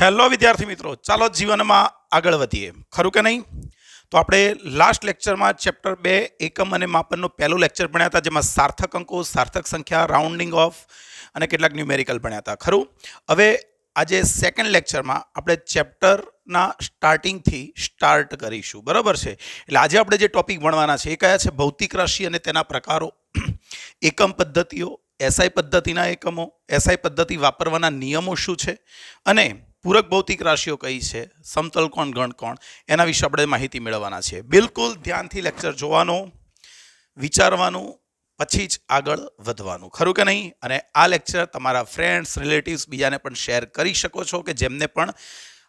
Hello વિદ્યાર્થી મિત્રો, ચાલો જીવનમાં આગળ વધીએ. ખરું કે નહીં? તો આપણે લાસ્ટ લેક્ચરમાં ચેપ્ટર 2 એકમ અને માપનનો પહેલો લેક્ચર ભણ્યા હતા, જેમાં સાર્થક અંકો, સાર્થક સંખ્યા, રાઉન્ડિંગ ઓફ અને કેટલાક ન્યુમેરિકલ ભણ્યા હતા. ખરું? હવે આજે સેકન્ડ લેક્ચરમાં આપણે ચેપ્ટરના સ્ટાર્ટિંગથી સ્ટાર્ટ કરીશું. બરાબર છે? એટલે આજે આપણે જે ટોપિક ભણવાના છે એ કયા છે? ભૌતિક રાશિ અને તેના પ્રકારો, એકમ પદ્ધતિઓ, એસઆઈ પદ્ધતિના એકમો, એસઆઈ પદ્ધતિ વાપરવાના નિયમો શું છે, અને પૂરક ભૌતિક રાશિઓ કઈ છે, સમતલ કોણ, ગણ કોણ, એના વિશે આપણે માહિતી મેળવવાના છે. બિલકુલ ધ્યાનથી લેક્ચર જોવાનું, વિચારવાનું, પછી જ આગળ વધવાનું. ખરું કે નહીં? અને આ લેક્ચર તમારા ફ્રેન્ડ્સ, રિલેટિવ્સ, બીજાને પણ શેર કરી શકો છો કે જેમને પણ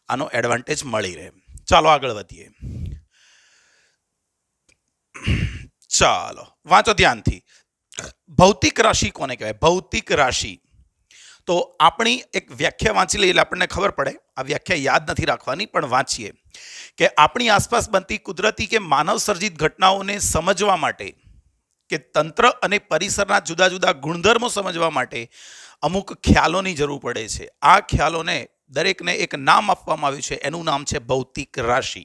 આનો એડવાન્ટેજ મળી રહે. ચાલો આગળ વધીએ. ચાલો વાંચો ધ્યાનથી. ભૌતિક રાશિ કોને કહેવાય? ભૌતિક રાશિ તો આપણી એક વ્યાખ્યા વાંચી લઈએ એટલે આપણને ખબર પડે. આ વ્યાખ્યા યાદ નથી રાખવાની, પણ વાંચીએ કે આપણી આસપાસ બનતી કુદરતી કે માનવ સર્જિત ઘટનાઓને સમજવા માટે, કે તંત્ર અને પરિસરના જુદા જુદા ગુણધર્મો સમજવા માટે અમુક ખ્યાલોની જરૂર પડે છે. આ ખ્યાલોને દરેકને એક નામ આપવામાં આવ્યું છે. એનું નામ છે ભૌતિક રાશિ.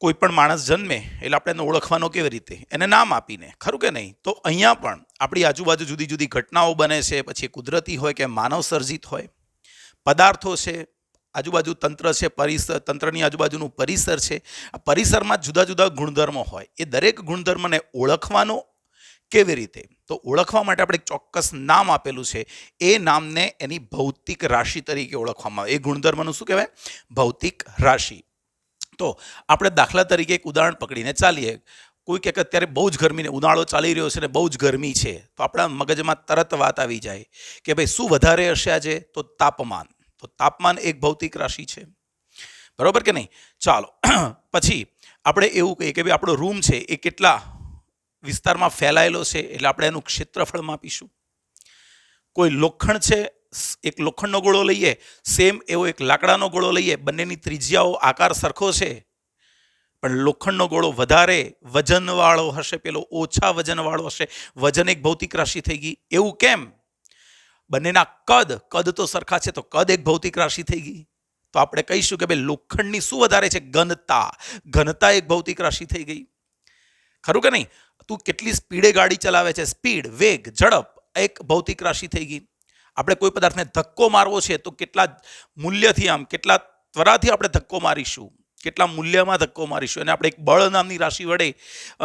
કોઈ પણ માણસ જન્મે એટલે આપણે એને ઓળખવાનો કેવી રીતે? એને નામ આપીને. ખરું કે નહીં? તો અહીંયા પણ આપણી આજુબાજુ જુદી જુદી ઘટનાઓ બને છે, પછી કુદરતી હોય કે માનવ સર્જિત હોય. પદાર્થો છે, આજુબાજુ તંત્ર છે, પરિસર, તંત્રની આજુબાજુનું પરિસર છે. આ પરિસરમાં જુદા જુદા ગુણધર્મો હોય. એ દરેક ગુણધર્મને ઓળખવાનો કેવી રીતે? તો ઓળખવા માટે આપણે એક ચોક્કસ નામ આપેલું છે. એ નામને એની ભૌતિક રાશિ તરીકે ઓળખવામાં આવે. એ ગુણધર્મનું શું કહેવાય? ભૌતિક રાશિ. તો આપણે દાખલા તરીકે એક ઉદાહરણ પકડીને ચાલીએ. કોઈ કે અત્યારે બહુ જ ગરમીને, ઉનાળો ચાલી રહ્યો છે ને બહુ જ ગરમી છે, તો આપણા મગજમાં તરત વાત આવી જાય કે ભાઈ શું વધારે હશે આજે? તો તાપમાન. તો તાપમાન એક ભૌતિક રાશિ છે. બરોબર કે નહીં? ચાલો પછી આપણે એવું કહીએ કે ભાઈ આપણો રૂમ છે એ કેટલા વિસ્તારમાં ફેલાયેલો છે, એટલે આપણે એનું ક્ષેત્રફળ માપીશું. કોઈ લોખંડ છે, એક લોખંડનો ગોળો લઈએ, સેમ એવો એક લાકડાનો ગોળો લઈએ, બંનેની ત્રિજ્યાઓ આકાર સરખો છે, પણ લોખંડનો ગોળો વધારે વજનવાળો હશે, પેલો ઓછા વજનવાળો હશે. વજન એક ભૌતિક રાશિ થઈ ગઈ. એવું કેમ? બંનેના કદ તો સરખા છે, તો કદ એક ભૌતિક રાશિ થઈ ગઈ. તો આપણે કહીશું કે ભાઈ લોખંડની શું વધારે છે? ઘનતા એક ભૌતિક રાશિ થઈ ગઈ. ખરું કે નહીં? તું કેટલી સ્પીડે ગાડી ચલાવે છે, સ્પીડ, વેગ, ઝડપ, એક ભૌતિક રાશિ થઈ ગઈ. આપણે કોઈ પદાર્થને ધક્કો મારવો છે તો કેટલા મૂલ્યથી, આમ કેટલા ત્વરાથી આપણે ધક્કો મારીશું, કેટલા મૂલ્યમાં ધક્કો મારીશું, અને આપણે એક બળ નામની રાશિ વડે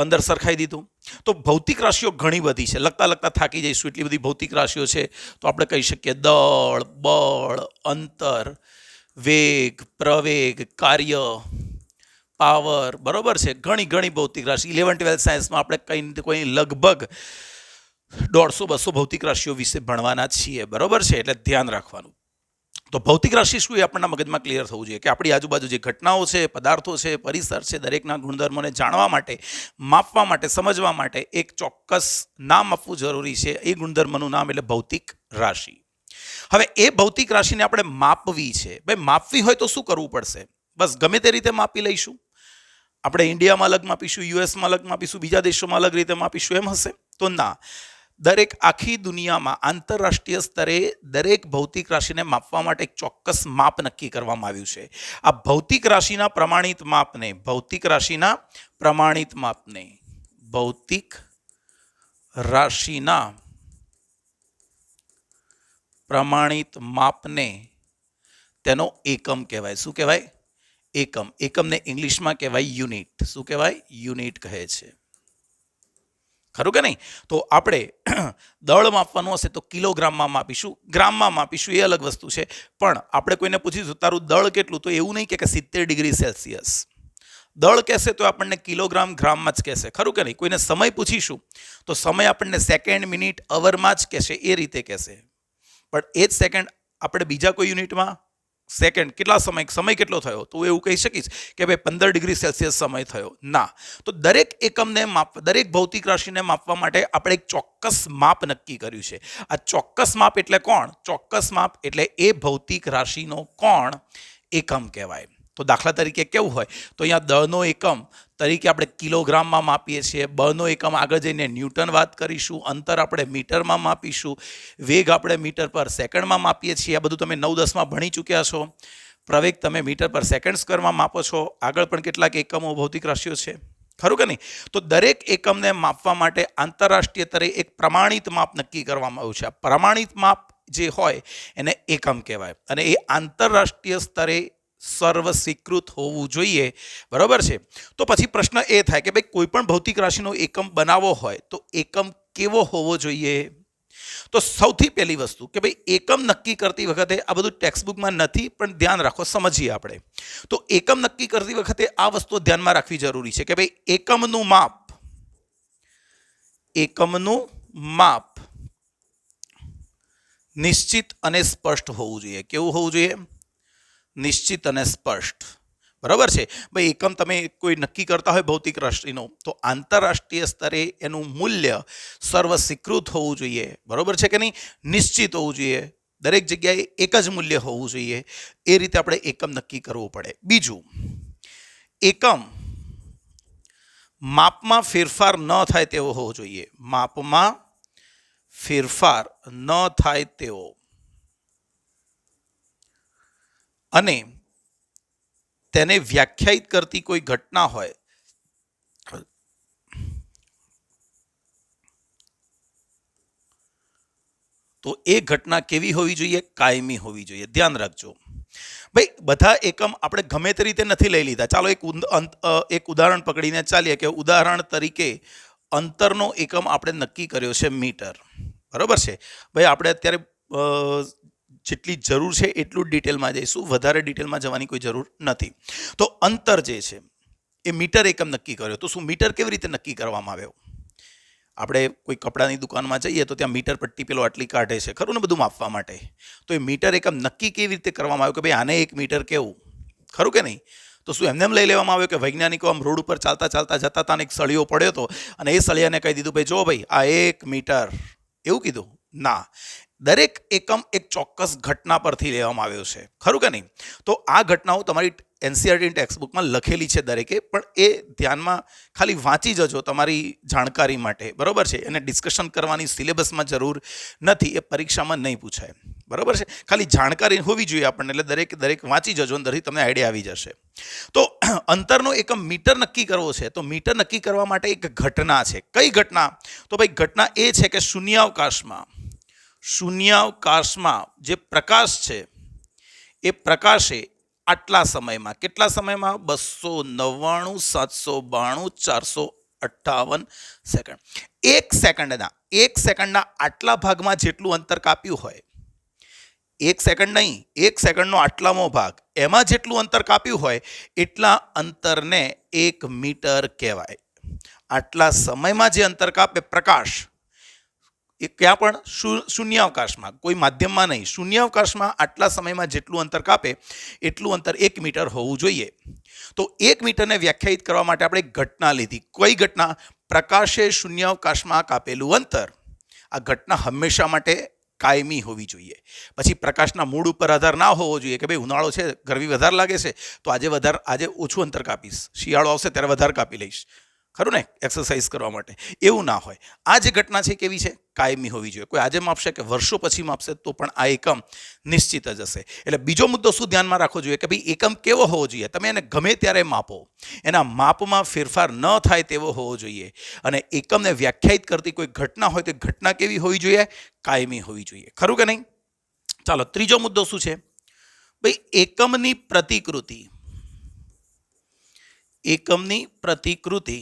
અંદર સરખાઈ દીધું. તો ભૌતિક રાશિઓ ઘણી બધી છે. લગતા લગતા થાકી જઈશું, એટલી બધી ભૌતિક રાશિઓ છે. તો આપણે કહી શકીએ દળ, બળ, અંતર, વેગ, પ્રવેગ, કાર્ય, પાવર. બરોબર છે? ઘણી ભૌતિક રાશિ. 11-12 સાયન્સમાં આપણે કોઈ લગભગ 150-200 ભૌતિક રાશિઓ વિશે ભણવાના છીએ. બરોબર છે? એટલે ધ્યાન રાખવાનું. તો ભૌતિક રાશિ શું? એ આપણના મગજમાં ક્લિયર થવું જોઈએ કે આપણી આજુબાજુ જે ઘટનાઓ છે, પદાર્થો છે, પરિસર છે, દરેકના ગુણધર્મોને જાણવા માટે, માપવા માટે, સમજવા માટે એક ચોક્કસ નામ આપવું જરૂરી છે. એ ગુણધર્મનું નામ એટલે ભૌતિક રાશિ. હવે એ ભૌતિક રાશિને આપણે માપવી છે. ભાઈ માપવી હોય તો શું કરવું પડશે? બસ ગમે તે રીતે માપી લઈશું? આપણે ઇન્ડિયામાં અલગ માપીશું, યુએસમાં અલગ માપીશું, બીજા દેશોમાં અલગ રીતે માપીશું, એમ હશે? તો ના. દરેક આખી દુનિયામાં આંતરરાષ્ટ્રીય સ્તરે દરેક ભૌતિક રાશિને માપવા માટે એક ચોક્કસ માપ નક્કી કરવામાં આવ્યું છે. આ ભૌતિક રાશિના પ્રમાણિત માપને ભૌતિક રાશિના પ્રમાણિત માપને તેનો એકમ કહેવાય. શું કહેવાય? એકમ. એકમને ઇંગ્લિશમાં કહેવાય યુનિટ. શું કહેવાય? યુનિટ કહે છે. ખરું કે નહીં? તો આપણે દળ માપવાનું હશે તો કિલોગ્રામમાં માપીશું, ગ્રામમાં માપીશું, એ અલગ વસ્તુ છે. પણ આપણે કોઈને પૂછીશું તારું દળ કેટલું, તો એવું નહીં કે 70 ડિગ્રી સેલ્સિયસ. દળ કહેશે તો આપણને કિલોગ્રામ, ગ્રામમાં જ કહેશે. ખરું કે નહીં? કોઈને સમય પૂછીશું તો સમય આપણને સેકન્ડ, મિનિટ, અવરમાં જ કહેશે, એ રીતે કહેશે. પણ એ જ સેકન્ડ આપણે બીજા કોઈ યુનિટમાં, સેકન્ડ કેટલા સમય કેટલો થયો, તો એવું કહી શકીશ કે ભાઈ 15 ડિગ્રી સેલ્સિયસ સમય થયો. ના. તો દરેક એકમને દરેક ભૌતિક રાશિને માપવા માટે આપણે એક ચોક્કસ માપ નક્કી કર્યું છે. આ ચોક્કસ માપ એટલે કોણ? ચોક્કસ માપ એટલે એ ભૌતિક રાશિનો કોણ એકમ કહેવાય. તો દાખલા તરીકે કેવું હોય તો અહીંયા દળનો એકમ તરીકે આપણે કિલોગ્રામમાં માપીએ છીએ, બળનો એકમ આગળ જઈને ન્યૂટન વાત કરીશું, અંતર આપણે મીટરમાં માપીશું, વેગ આપણે મીટર પર સેકન્ડમાં માપીએ છીએ. આ બધું તમે 9-10માં ભણી ચૂક્યા છો. પ્રવેગ તમે મીટર પર સેકન્ડ સ્ક્વેરમાં માપો છો. આગળ પણ કેટલાક એકમો ભૌતિક રાશિઓ છે, ખરું કે નહીં? તો દરેક એકમને માપવા માટે આંતરરાષ્ટ્રીય સ્તરે એક પ્રમાણિત માપ નક્કી કરવામાં આવ્યું છે. આ પ્રમાણિત માપ જે હોય એને એકમ કહેવાય અને એ આંતરરાષ્ટ્રીય સ્તરે સર્વ સ્વીકૃત હોવું જોઈએ, બરાબર છે? તો પછી પ્રશ્ન એ થાય કે ભાઈ કોઈ પણ ભૌતિક રાશિનો એકમ બનાવવો હોય તો એકમ કેવો હોવો જોઈએ? તો સૌથી પહેલી વસ્તુ કે ભાઈ એકમ નક્કી કરતી વખતે આ બધું ટેક્સ્ટબુકમાં નથી, પણ ધ્યાન રાખો, સમજીએ આપણે. તો એકમ નક્કી કરતી વખતે આ વસ્તુ ધ્યાનમાં રાખવી જરૂરી છે કે ભાઈ એકમનું માપ નિશ્ચિત અને સ્પષ્ટ હોવું જોઈએ. કેવું હોવું જોઈએ? નિશ્ચિત અને સ્પષ્ટ, બરાબર છે? ભાઈ એકમ તમે કોઈ નક્કી કરતા હોય ભૌતિક રાશિનો તો આંતરરાષ્ટ્રીય સ્તરે એનું મૂલ્ય સર્વ સ્વીકૃત હોવું જોઈએ, બરાબર છે કે નહીં? નિશ્ચિત હોવું જોઈએ, દરેક જગ્યાએ એક જ મૂલ્ય હોવું જોઈએ. એ રીતે આપણે એકમ નક્કી કરવું પડે. બીજું, એકમ માપમાં ફેરફાર ન થાય તેવો હોવો જોઈએ. માપમાં ફેરફાર ન થાય તેવો, અને તેને વ્યાખ્યાયિત કરતી કોઈ ઘટના હોય તો એ ઘટના કેવી હોવી જોઈએ? કાયમી હોવી જોઈએ. ધ્યાન રાખજો ભાઈ, બધા એકમ આપણે ગમે તે રીતે નથી લઈ લીધા. ચાલો એક ઉદાહરણ પકડીને ચાલીએ કે ઉદાહરણ તરીકે અંતરનો એકમ આપણે નક્કી કર્યો છે મીટર, બરાબર છે? ભાઈ આપણે અત્યારે જેટલી જરૂર છે એટલું જ ડિટેલમાં જઈશું, વધારે ડિટેલમાં જવાની કોઈ જરૂર નથી. તો અંતર જે છે એ મીટર એકમ નક્કી કર્યો. તો શું મીટર કેવી રીતે નક્કી કરવામાં આવ્યો? આપણે કોઈ કપડાની દુકાનમાં જઈએ તો ત્યાં મીટર પટ્ટી પેલો આટલી કાઢે છે, ખરું ને, બધું માપવા માટે. તો એ મીટર એકમ નક્કી કેવી રીતે કરવામાં આવ્યું કે ભાઈ આને 1 મીટર કેવું, ખરું કે નહીં? તો શું એમને લઈ લેવામાં આવ્યો કે વૈજ્ઞાનિકો આમ રોડ ઉપર ચાલતા ચાલતા જતા હતા અને એક સળિયો પડ્યો હતો અને એ સળિયાને કહી દીધું ભાઈ જો ભાઈ આ 1 મીટર, એવું કીધું? ના, દરેક એકમ એક ચોક્કસ ઘટના પરથી લેવામાં આવ્યો છે, ખરું કે નહીં? તો આ ઘટનાઓ તમારી એનસીઈઆરટી ટેક્સ્ટબુકમાં લખેલી છે દરેકે, પણ એ ધ્યાનમાં ખાલી વાંચી જજો તમારી જાણકારી માટે, બરાબર છે? એને ડિસ્કશન કરવાની સિલેબસમાં જરૂર નથી, એ પરીક્ષામાં નહીં પૂછાય, બરાબર છે? ખાલી જાણકારી હોવી જોઈએ આપણને, એટલે દરેક વાંચી જજો, અંદરથી તમને આઈડિયા આવી જશે. તો અંતરનો એકમ મીટર નક્કી કરવો છે તો મીટર નક્કી કરવા માટે એક ઘટના છે. કઈ ઘટના? તો ભાઈ ઘટના એ છે કે શૂન્યાવકાશમાં જે પ્રકાશ છે એ પ્રકાશે આટલા સમયમાં, કેટલા સમયમાં? 299, 792, 458 સેકન્ડ. એક સેકન્ડના આટલા ભાગમાં જેટલું અંતર કાપ્યું હોય, 1 સેકન્ડ નહીં, 1 સેકન્ડનો આટલામો ભાગ, એમાં જેટલું અંતર કાપ્યું હોય એટલા અંતરને 1 મીટર કહેવાય. આટલા સમયમાં જે અંતર કાપે પ્રકાશ, એ ક્યાં પણ? શૂન્યાવકાશમાં, કોઈ માધ્યમમાં નહીં, શૂન્યાવકાશમાં આટલા સમયમાં જેટલું અંતર કાપે એટલું અંતર 1 મીટર હોવું જોઈએ. તો 1 મીટરને વ્યાખ્યાયિત કરવા માટે આપણે એક ઘટના લીધી. કઈ ઘટના? પ્રકાશે શૂન્યાવકાશમાં કાપેલું અંતર. આ ઘટના હંમેશા માટે કાયમી હોવી જોઈએ. પછી પ્રકાશના મૂળ ઉપર આધાર ના હોવો જોઈએ કે ભાઈ ઉનાળો છે, ગરમી વધારે લાગે છે તો આજે ઓછું અંતર કાપીશ, શિયાળો આવશે ત્યારે વધારે કાપી લઈશ, ખરું ને, એક્સરસાઇઝ કરવા માટે. એવું ના હોય. આ જે ઘટના છે કેવી છે? કાયમી હોવી જોઈએ. કોઈ આજે માપશે કે વર્ષો પછી માપશે તો પણ આ એકમ નિશ્ચિત જ હશે. એટલે બીજો મુદ્દો શું ધ્યાનમાં રાખવો જોઈએ કે ભાઈ એકમ કેવો હોવો જોઈએ? તમે એને ગમે ત્યારે માપો, એના માપમાં ફેરફાર ન થાય તેવો હોવો જોઈએ. અને એકમને વ્યાખ્યાયિત કરતી કોઈ ઘટના હોય તો ઘટના કેવી હોવી જોઈએ? કાયમી હોવી જોઈએ, ખરું કે નહીં? ચાલો, ત્રીજો મુદ્દો શું છે? ભાઈ એકમની પ્રતિકૃતિ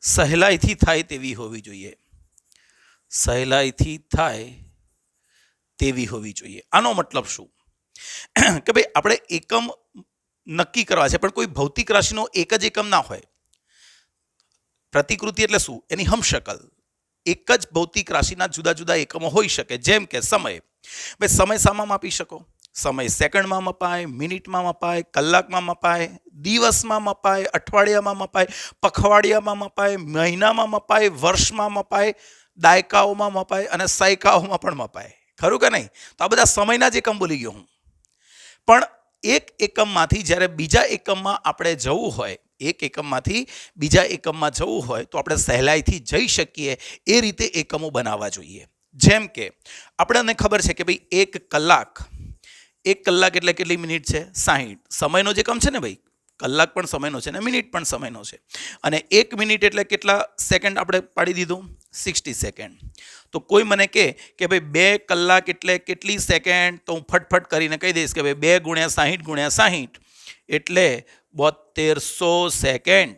સહેલાઈથી થાય તેવી હોવી જોઈએ. સહેલાઈથી થાય તેવી હોવી જોઈએ. આનો મતલબ શું? કે ભાઈ આપણે એકમ નક્કી કરવા છે પણ કોઈ ભૌતિક રાશિનો એક જ એકમ ના હોય. પ્રતિકૃતિ એટલે શું? એની હમશકલ. એક જ ભૌતિક રાશિના જુદા જુદા એકમો હોઈ શકે. જેમ કે સમય. ભાઈ સમય શામાં માપી શકો? સમય સેકન્ડમાં મપાય, મિનિટમાં મપાય, કલાકમાં મપાય, દિવસમાં મપાય, અઠવાડિયામાં મપાય, પખવાડિયામાં મપાય, મહિનામાં મપાય, વર્ષમાં મપાય, દાયકાઓમાં મપાય અને સૈકાઓમાં પણ મપાય, ખરું કે નહીં? તો આ બધા સમયના જ એકમ બોલી ગયો હું. પણ એક એકમમાંથી જ્યારે બીજા એકમમાં આપણે જવું હોય, એક એકમમાંથી બીજા એકમમાં જવું હોય તો આપણે સહેલાઈથી જઈ શકીએ એ રીતે એકમો બનાવવા જોઈએ. જેમ કે આપણને ખબર છે કે ભાઈ 1 કલાક એટલે કેટલી મિનિટ છે? 60. સમયનો જે એકમ છે ને ભાઈ, કલાક પણ સમયનો છે ને મિનિટ પણ સમયનો છે. અને 1 મિનિટ એટલે કેટલા સેકન્ડ આપણે પાડી દીધું? 60 સેકન્ડ. તો કોઈ મને કહે કે ભાઈ 2 કલાક એટલે કેટલી સેકન્ડ? તો હું ફટફટ કરીને કહી દઈશ કે ભાઈ 2 ગુણ્યા 60 ગુણ્યા 60 એટલે 7200 સેકન્ડ.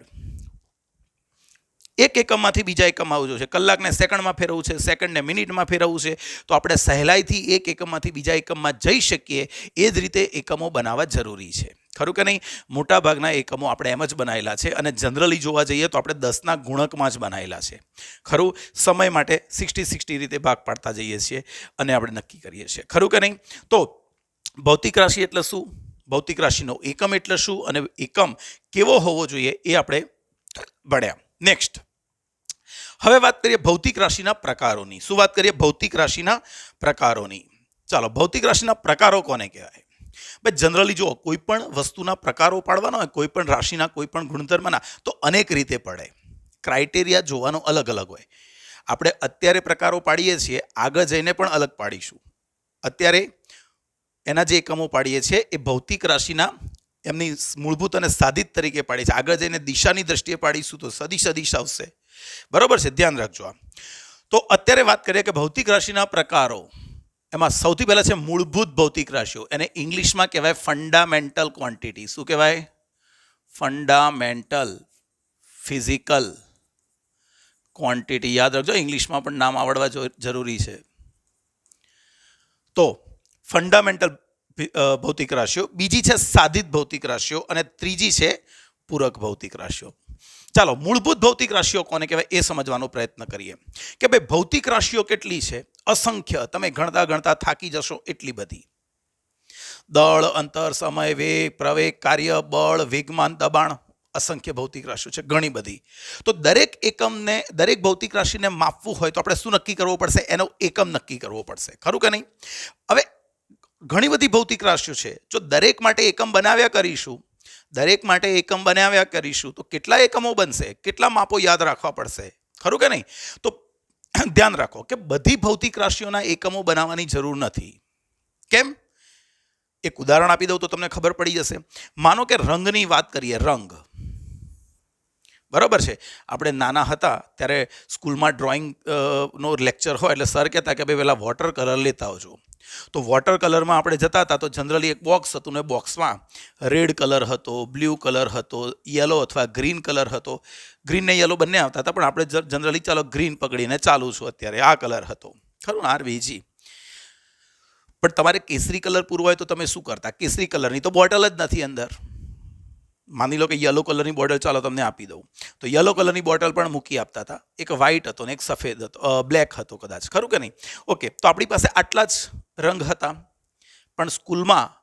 એક એકમમાંથી બીજા એકમમાં આવવું છે, કલાકને સેકન્ડમાં ફેરવવું છે, સેકન્ડને મિનિટમાં ફેરવવું છે, તો આપણે સહેલાઈથી એક એકમમાંથી બીજા એકમમાં જઈ શકીએ એ જ રીતે એકમો બનાવવા જરૂરી છે. ખરું કે નહીં? મોટાભાગના એકમો આપણે એમ જ બનાવેલા છે અને જનરલી જોવા જઈએ તો આપણે 10ના ગુણકમાં જ બનાવેલા છે. ખરું? સમય માટે 60 રીતે ભાગ પાડતા જઈએ છીએ અને આપણે નક્કી કરીએ છીએ. ખરું કે નહીં? તો ભૌતિક રાશિ એટલે શું? ભૌતિક રાશિનો એકમ એટલે શું અને એકમ કેવો હોવો જોઈએ એ આપણે ભણ્યા. નેક્સ્ટ, હવે વાત કરીએ ભૌતિક રાશિના પ્રકારોની. શું વાત કરીએ? ભૌતિક રાશિના પ્રકારોની. ચાલો, ભૌતિક રાશિના પ્રકારો કોને કહેવાય? ભાઈ જનરલી જો કોઈ પણ વસ્તુના પ્રકારો પાડવાના હોય, કોઈ પણ રાશિના કોઈ પણ ગુણધર્મના, તો અનેક રીતે પડે. ક્રાઇટેરિયા જોવાનો અલગ અલગ હોય. આપણે અત્યારે પ્રકારો પાડીએ છીએ, આગળ જઈને પણ અલગ પાડીશું. અત્યારે એના જે એકમો પાડીએ છીએ એ ભૌતિક રાશિના એમની મૂળભૂત અને સાધિત તરીકે પાડી છે. આગળ જઈને દિશાની દ્રષ્ટિએ પાડીશું તો સદિશ આવશે. બરોબર છે? ધ્યાન રાખજો. તો અત્યારે વાત કરીએ કે ભૌતિક રાશિના પ્રકારો. એમાં સૌથી પહેલા છે મૂળભૂત ભૌતિક રાશિઓ. એને ઇંગ્લિશમાં કહેવાય ફંડામેન્ટલ ક્વોન્ટિટી. શું કહેવાય? Fundamental physical quantity. યાદ રાખજો, ઇંગ્લિશમાં પણ નામ આવડવા જરૂરી છે. તો ફંડામેન્ટલ ભૌતિક રાશિઓ, બીજી છે સાધિત ભૌતિક રાશિઓ અને ત્રીજી છે પૂરક ભૌતિક રાશિઓ. ચાલો, મૂળભૂત ભૌતિક રાશિઓ કોને કહેવાય એ સમજવાનો પ્રયત્ન કરીએ કે ભાઈ ભૌતિક રાશિઓ કેટલી છે? અસંખ્ય. તમે ગણતા ગણતા થાકી જશો એટલી બધી. દળ, અંતર, સમય, વેગ, પ્રવેગ, કાર્ય, બળ, વેગમાન, દબાણ, અસંખ્ય ભૌતિક રાશિઓ છે, ઘણી બધી. તો દરેક એકમને, દરેક ભૌતિક રાશિને માપવું હોય તો આપણે શું નક્કી કરવો પડશે? એનો એકમ નક્કી કરવો પડશે. ખરું કે નહીં? હવે ઘણી બધી ભૌતિક રાશિઓ છે. જો દરેક માટે એકમ બનાવ્યા કરીશું તો કેટલા એકમો બનશે? કેટલા માપો યાદ રાખવા પડશે? ખરું કે નહીં? તો ધ્યાન રાખો કે બધી ભૌતિક રાશિઓના એકમો બનાવવાની જરૂર નથી. કેમ? એક ઉદાહરણ આપી દઉં તો તમને ખબર પડી જશે. માનો કે રંગની વાત કરીએ. રંગ, બરાબર છે? આપણે નાના હતા ત્યારે સ્કૂલમાં ડ્રોઈંગ નો લેક્ચર હોય એટલે સર કહેતા કે ભાઈ પેલા વોટર કલર લેતા આવજો. તો વોટર કલરમાં આપણે જતા હતા તો જનરલી એક બોક્સ હતું ને બોક્સમાં રેડ કલર હતો, બ્લુ કલર હતો, યલો અથવા ગ્રીન કલર હતો. ગ્રીન ને યલો બંને આવતા હતા પણ આપણે જનરલી ચાલો ગ્રીન પકડીને ચાલુ છું અત્યારે. આ કલર હતો. ખરું? RVG. પણ તમારે કેસરી કલર પૂરવો હોય તો તમે શું કરતા? કેસરી કલરની તો બોટલ જ નથી અંદર. માની લો કે યલો કલરની બોટલ ચાલો તમને આપી દઉં, તો યલો કલરની બોટલ પણ મૂકી આપતા હતા. એક વ્હાઇટ હતો ને એક સફેદ હતો, બ્લેક હતો કદાચ. ખરું કે નહીં? ઓકે, તો આપણી પાસે આટલા જ રંગ હતા. પણ સ્કૂલમાં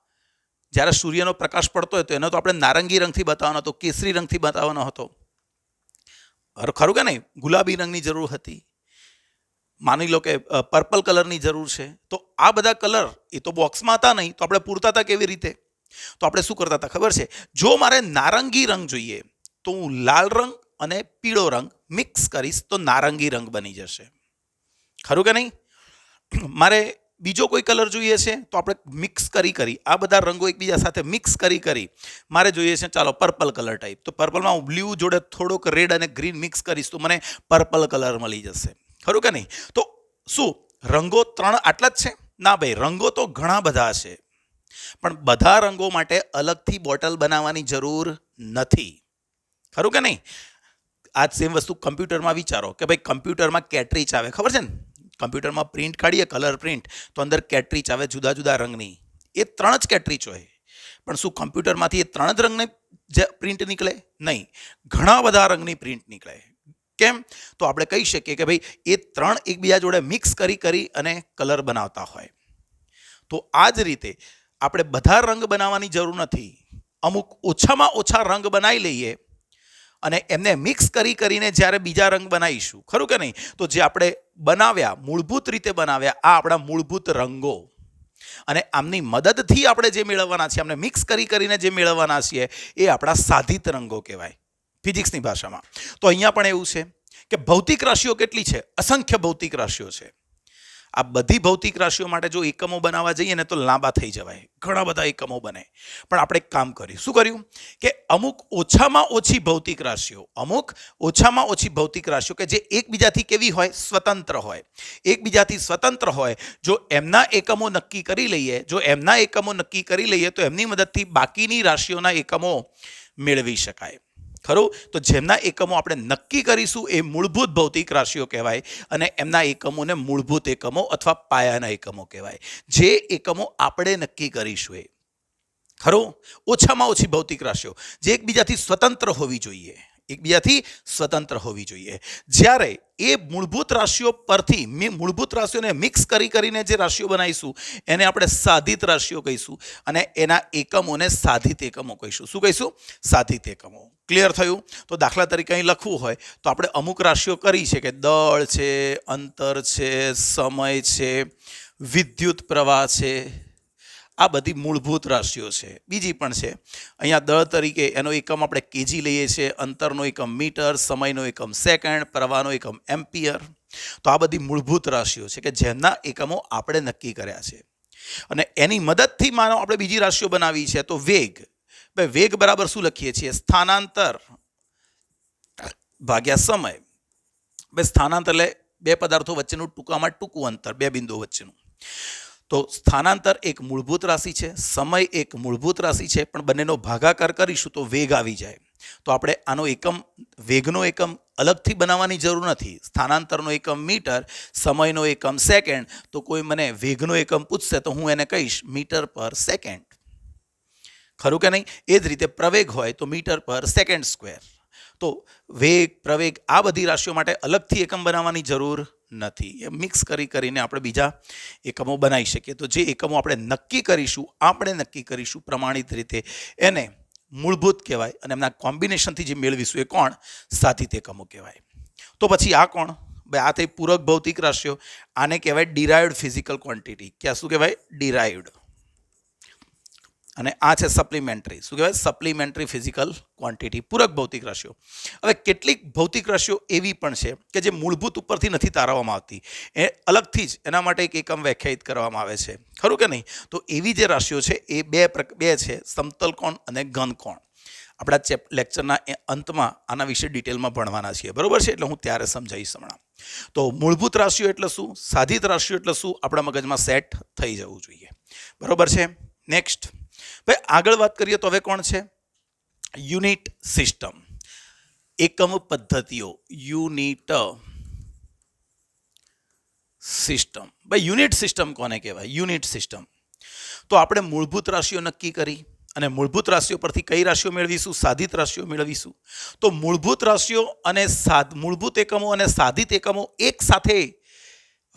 જ્યારે સૂર્યનો પ્રકાશ પડતો હોય તો એનો તો આપણે નારંગી રંગથી બતાવવાનો હતો, કેસરી રંગથી બતાવવાનો હતો. ખરું કે નહીં? ગુલાબી રંગની જરૂર હતી. માની લો કે પર્પલ કલરની જરૂર છે. તો આ બધા કલર એ તો બોક્સમાં હતા નહીં, તો આપણે પૂરતા હતા કેવી રીતે? તો આપણે શું કરતા હતા ખબર છે? જો મારે નારંગી રંગ જોઈએ તો હું લાલ રંગ અને પીળો રંગ મિક્સ કરીશ તો નારંગી રંગ બની જશે. ખરું કે નહીં? મારે બીજો કોઈ કલર જોઈએ છે તો આપણે મિક્સ કરી આ બધા રંગો એકબીજા સાથે મિક્સ કરી મારે જોઈએ છે ચાલો પર્પલ કલર ટાઈપ, તો પર્પલમાં હું બ્લુ જોડે થોડોક રેડ અને ગ્રીન મિક્સ કરીશ તો મને પર્પલ કલર મળી જશે. ખરું કે નહીં? તો શું રંગો ત્રણ આટલા જ છે? ના ભાઈ, રંગો તો ઘણા બધા છે. પણ બધા રંગો માટે અલગથી બોટલ બનાવવાની જરૂર નથી. ખરું કે નહીં? આ સેમ વસ્તુ કમ્પ્યુટરમાં વિચારો કે ભાઈ કમ્પ્યુટરમાં કેટ્રીજ આવે, ખબર છે ને? કમ્પ્યુટરમાં પ્રિન્ટ કાઢીએ, કલર પ્રિન્ટ, તો અંદર કેટ્રીજ આવે જુદા જુદા રંગની. એ 3 જ કેટ્રીજ હોય. પણ શું કમ્પ્યુટરમાંથી એ 3 જ રંગની પ્રિન્ટ નીકળે? નહીં, ઘણા બધા રંગની પ્રિન્ટ નીકળે. કેમ? તો આપણે કહી શકીએ કે ભાઈ એ 3 એકબીજા જોડે મિક્સ કરી અને કલર બનાવતા હોય. તો આ જ રીતે આપણે બધા રંગ બનાવવાની જરૂર નથી. અમુક ઓછામાં ઓછા રંગ બનાવી લઈએ અને એમને મિક્સ કરીને જ્યારે બીજા રંગ બનાવીશું. ખરું કે નહીં? તો જે આપણે બનાવ્યા, મૂળભૂત રીતે બનાવ્યા, આ આપણા મૂળભૂત રંગો. અને આમની મદદથી આપણે જે મેળવવાના છીએ, આમને મિક્સ કરીને જે મેળવવાના છીએ એ આપણા સાધી તરંગો કહેવાય ફિઝિક્સની ભાષામાં. તો અહીંયા પણ એવું છે કે ભૌતિક રાશિઓ કેટલી છે? અસંખ્ય ભૌતિક રાશિઓ છે. આ બધી ભૌતિક રાશિઓ માટે જો એકમો બનાવવા જઈએ ને તો લાંબા થઈ જવાય, ઘણા બધા એકમો બને. પણ આપણે એક કામ કર્યું. શું કર્યું કે અમુક ઓછામાં ઓછી ભૌતિક રાશિઓ કે જે એકબીજાથી કેવી હોય? સ્વતંત્ર હોય. એકબીજાથી સ્વતંત્ર હોય, જો એમના એકમો નક્કી કરી લઈએ તો એમની મદદથી બાકીની રાશિઓના એકમો મેળવી શકાય. ખરું? તો જેમના એકમો આપણે નક્કી કરીશું એ મૂળભૂત ભૌતિક રાશિઓ કહેવાય અને એમના એકમોને મૂળભૂત એકમો અથવા પાયાના એકમો કહેવાય. જે એકમો આપણે નક્કી કરીશું એ. ખરું? ઓછામાં ઓછી ભૌતિક રાશિઓ જે એકબીજાથી સ્વતંત્ર હોવી જોઈએ. જ્યારે એ મૂળભૂત રાશિઓ પરથી મૂળભૂત રાશિઓને મિક્સ કરીને જે રાશિઓ બનાવીશું એને આપણે સાધિત રાશિઓ કહીશું અને એના એકમોને સાધિત એકમો કહીશું. શું કહીશું? સાધિત એકમો. ક્લિયર થયું? તો દાખલા તરીકે અહીં લખવું હોય તો આપણે અમુક રાશિઓ કરી છે કે દળ છે, અંતર છે, સમય છે, વિદ્યુત પ્રવાહ છે. આ બધી મૂળભૂત રાશિઓ છે. બીજી પણ છે. અહીંયા દળ તરીકે એનો એકમ આપણે કેજી લઈએ છીએ, અંતરનો એકમ મીટર, સમયનો એકમ સેકન્ડ, પ્રવાહનો એકમ એમ્પિયર. તો આ બધી મૂળભૂત રાશિઓ છે કે જેમના એકમો આપણે નક્કી કર્યા છે અને એની મદદથી માનો આપણે બીજી રાશિઓ બનાવી છે. તો વેગ. વેગ બરાબર શું લખીએ છીએ? સ્થાનાંતર ભાગ્યા સમય. સ્થાનાંતર એટલે બે પદાર્થો વચ્ચેનું ટૂંકું અંતર, બે બિંદુઓ વચ્ચેનું. તો સ્થાનાંતર એક મૂળભૂત રાશિ છે, સમય એક મૂળભૂત રાશિ છે, પણ બંનેનો ભાગાકાર કરીશું તો વેગ આવી જાય. તો આપણે આનો એકમ, વેગનો એકમ અલગથી બનાવવાની જરૂર નથી. સ્થાનાંતરનો એકમ મીટર, સમયનો એકમ સેકન્ડ. તો કોઈ મને વેગનો એકમ પૂછશે તો હું એને કહીશ મીટર પર સેકન્ડ. ખરું કે નહીં? એ જ રીતે પ્રવેગ હોય તો મીટર પર સેકન્ડ સ્ક્વેર. તો વેગ, પ્રવેગ આ બધી રાશિઓ માટે અલગથી એકમ બનાવવાની જરૂર નથી. એ મિક્સ કરીને આપણે બીજા એકમો બનાવી શકીએ. તો જે એકમો આપણે નક્કી કરીશું પ્રમાણિત રીતે એને મૂળભૂત કહેવાય અને એમના કોમ્બિનેશનથી જે મેળવીશું એ કોણ? સાધિત એકમો કહેવાય. તો પછી આ કોણ? ભાઈ આ થઈ પૂરક ભૌતિક રાશિઓ. આને કહેવાય ડિરાઇવ્ડ ફિઝિકલ ક્વોન્ટિટી. ક્યાં શું કહેવાય? ડિરાઇવ્ડ. અને આ છે સપ્લિમેન્ટરી. શું કહેવાય? Supplementary physical quantity. પૂરક ભૌતિક રાશિઓ. હવે કેટલીક ભૌતિક રાશિઓ એવી પણ છે કે જે મૂળભૂત ઉપરથી નથી તારવવામાં આવતી, એ અલગથી જ એના માટે એક એકમ વ્યાખ્યાયિત કરવામાં આવે છે. ખરું કે નહીં? તો એવી જે રાશિઓ છે એ બે છે, સમતલ કોણ અને ઘન કોણ. આપણા લેક્ચરના અંતમાં આના વિશે ડિટેલમાં ભણવાના છીએ. બરોબર છે? એટલે હું ત્યારે સમજાવીશ હમણાં. તો મૂળભૂત રાશિઓ એટલે શું, સાધિત રાશિઓ એટલે શું, આપણા મગજમાં સેટ થઈ જવું જોઈએ. બરોબર છે? નેક્સ્ટ ભાઈ આગળ વાત કરીએ તો હવે કોણ છે? Unit system. એકમ પદ્ધતિઓ. Unit system. ભાઈ યુનિટ સિસ્ટમ કોને કહેવાય? Unit system. તો આપણે મૂળભૂત રાશિઓ નક્કી કરી અને મૂળભૂત રાશિઓ પરથી કઈ રાશિઓ મેળવીશું? સાધિત રાશિઓ મેળવીશું. તો મૂળભૂત રાશિઓ અને મૂળભૂત એકમો અને સાધિત એકમો એક સાથે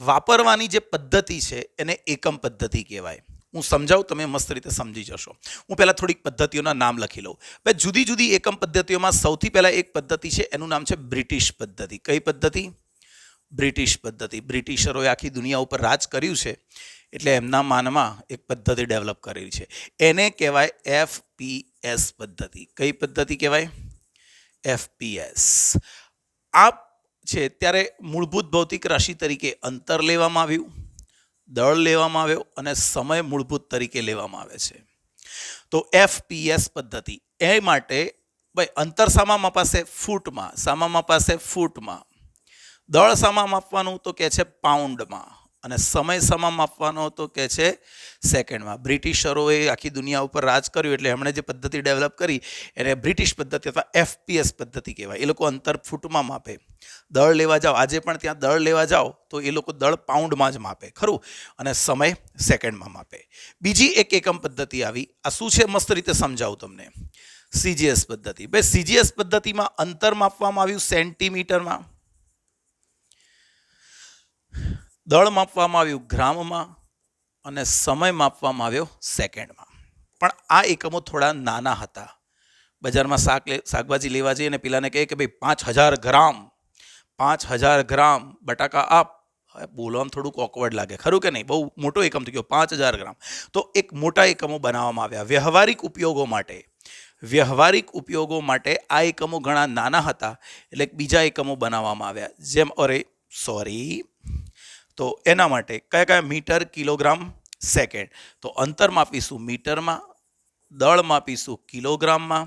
વાપરવાની જે પદ્ધતિ છે એને એકમ પદ્ધતિ કહેવાય. હું સમજાવું, તમે મસ્ત રીતે સમજી જશો. હું પહેલાં થોડીક પદ્ધતિઓના નામ લખી લઉં. ભાઈ જુદી જુદી એકમ પદ્ધતિઓમાં સૌથી પહેલાં એક પદ્ધતિ છે, એનું નામ છે બ્રિટિશ પદ્ધતિ. કઈ પદ્ધતિ? બ્રિટિશ પદ્ધતિ. બ્રિટિશરોએ આખી દુનિયા ઉપર રાજ કર્યું છે એટલે એમના માનમાં એક પદ્ધતિ ડેવલપ કરેલી છે. એને કહેવાય FPS પદ્ધતિ. કઈ પદ્ધતિ કહેવાય? FPS. આ છે ત્યારે મૂળભૂત ભૌતિક રાશિ તરીકે અંતર લેવામાં આવ્યું, દળ લેવામાં આવ્યો અને સમય મૂળભૂત તરીકે લેવામાં આવે છે. તો FPS પદ્ધતિ. એ માટે ભાઈ અંતર શામાં મપાશે? ફૂટમાં. શામાં મપાશે? ફૂટમાં. દળ શામાં માપવાનું? તો કે છે પાઉન્ડમાં. અને સમય શામાં માપવાનો? તો કે છે સેકન્ડમાં. બ્રિટિશરોએ આખી દુનિયા ઉપર રાજ કર્યું એટલે એમણે જે પદ્ધતિ ડેવલપ કરી એને બ્રિટિશ પદ્ધતિ અથવા FPS પદ્ધતિ કહેવાય. એ લોકો અંતર ફૂટમાં માપે. દળ લેવા જાઓ, આજે પણ ત્યાં દળ લેવા જાઓ તો એ લોકો દળ પાઉન્ડમાં જ માપે. ખરું? અને સમય સેકન્ડમાં માપે. બીજી એક એકમ પદ્ધતિ આવી. આ શું છે? મસ્ત રીતે સમજાવું તમને. CGS પદ્ધતિ. ભાઈ CGS પદ્ધતિમાં અંતર માપવામાં આવ્યું સેન્ટીમીટરમાં, દળ માપવામાં આવ્યું ગ્રામમાં અને સમય માપવામાં આવ્યો સેકન્ડમાં. પણ આ એકમો થોડા નાના હતા. બજારમાં શાકભાજી લેવા જઈએ અને પેલાને કહે કે ભાઈ 5000 ગ્રામ બટાકા આપ. હવે બોલવામાં થોડુંક ઓકવર્ડ લાગે, ખરું કે નહીં? બહુ મોટો એકમ થઈ ગયો, 5000 ગ્રામ. તો એક મોટા એકમો બનાવવામાં આવ્યા વ્યવહારિક ઉપયોગો માટે. આ એકમો ઘણા નાના હતા, એટલે બીજા એકમો બનાવવામાં આવ્યા. જેમ તો એના માટે કયા મીટર, કિલોગ્રામ, સેકન્ડ. તો અંતર માપીશું મીટરમાં, દળ માપીશું કિલોગ્રામમાં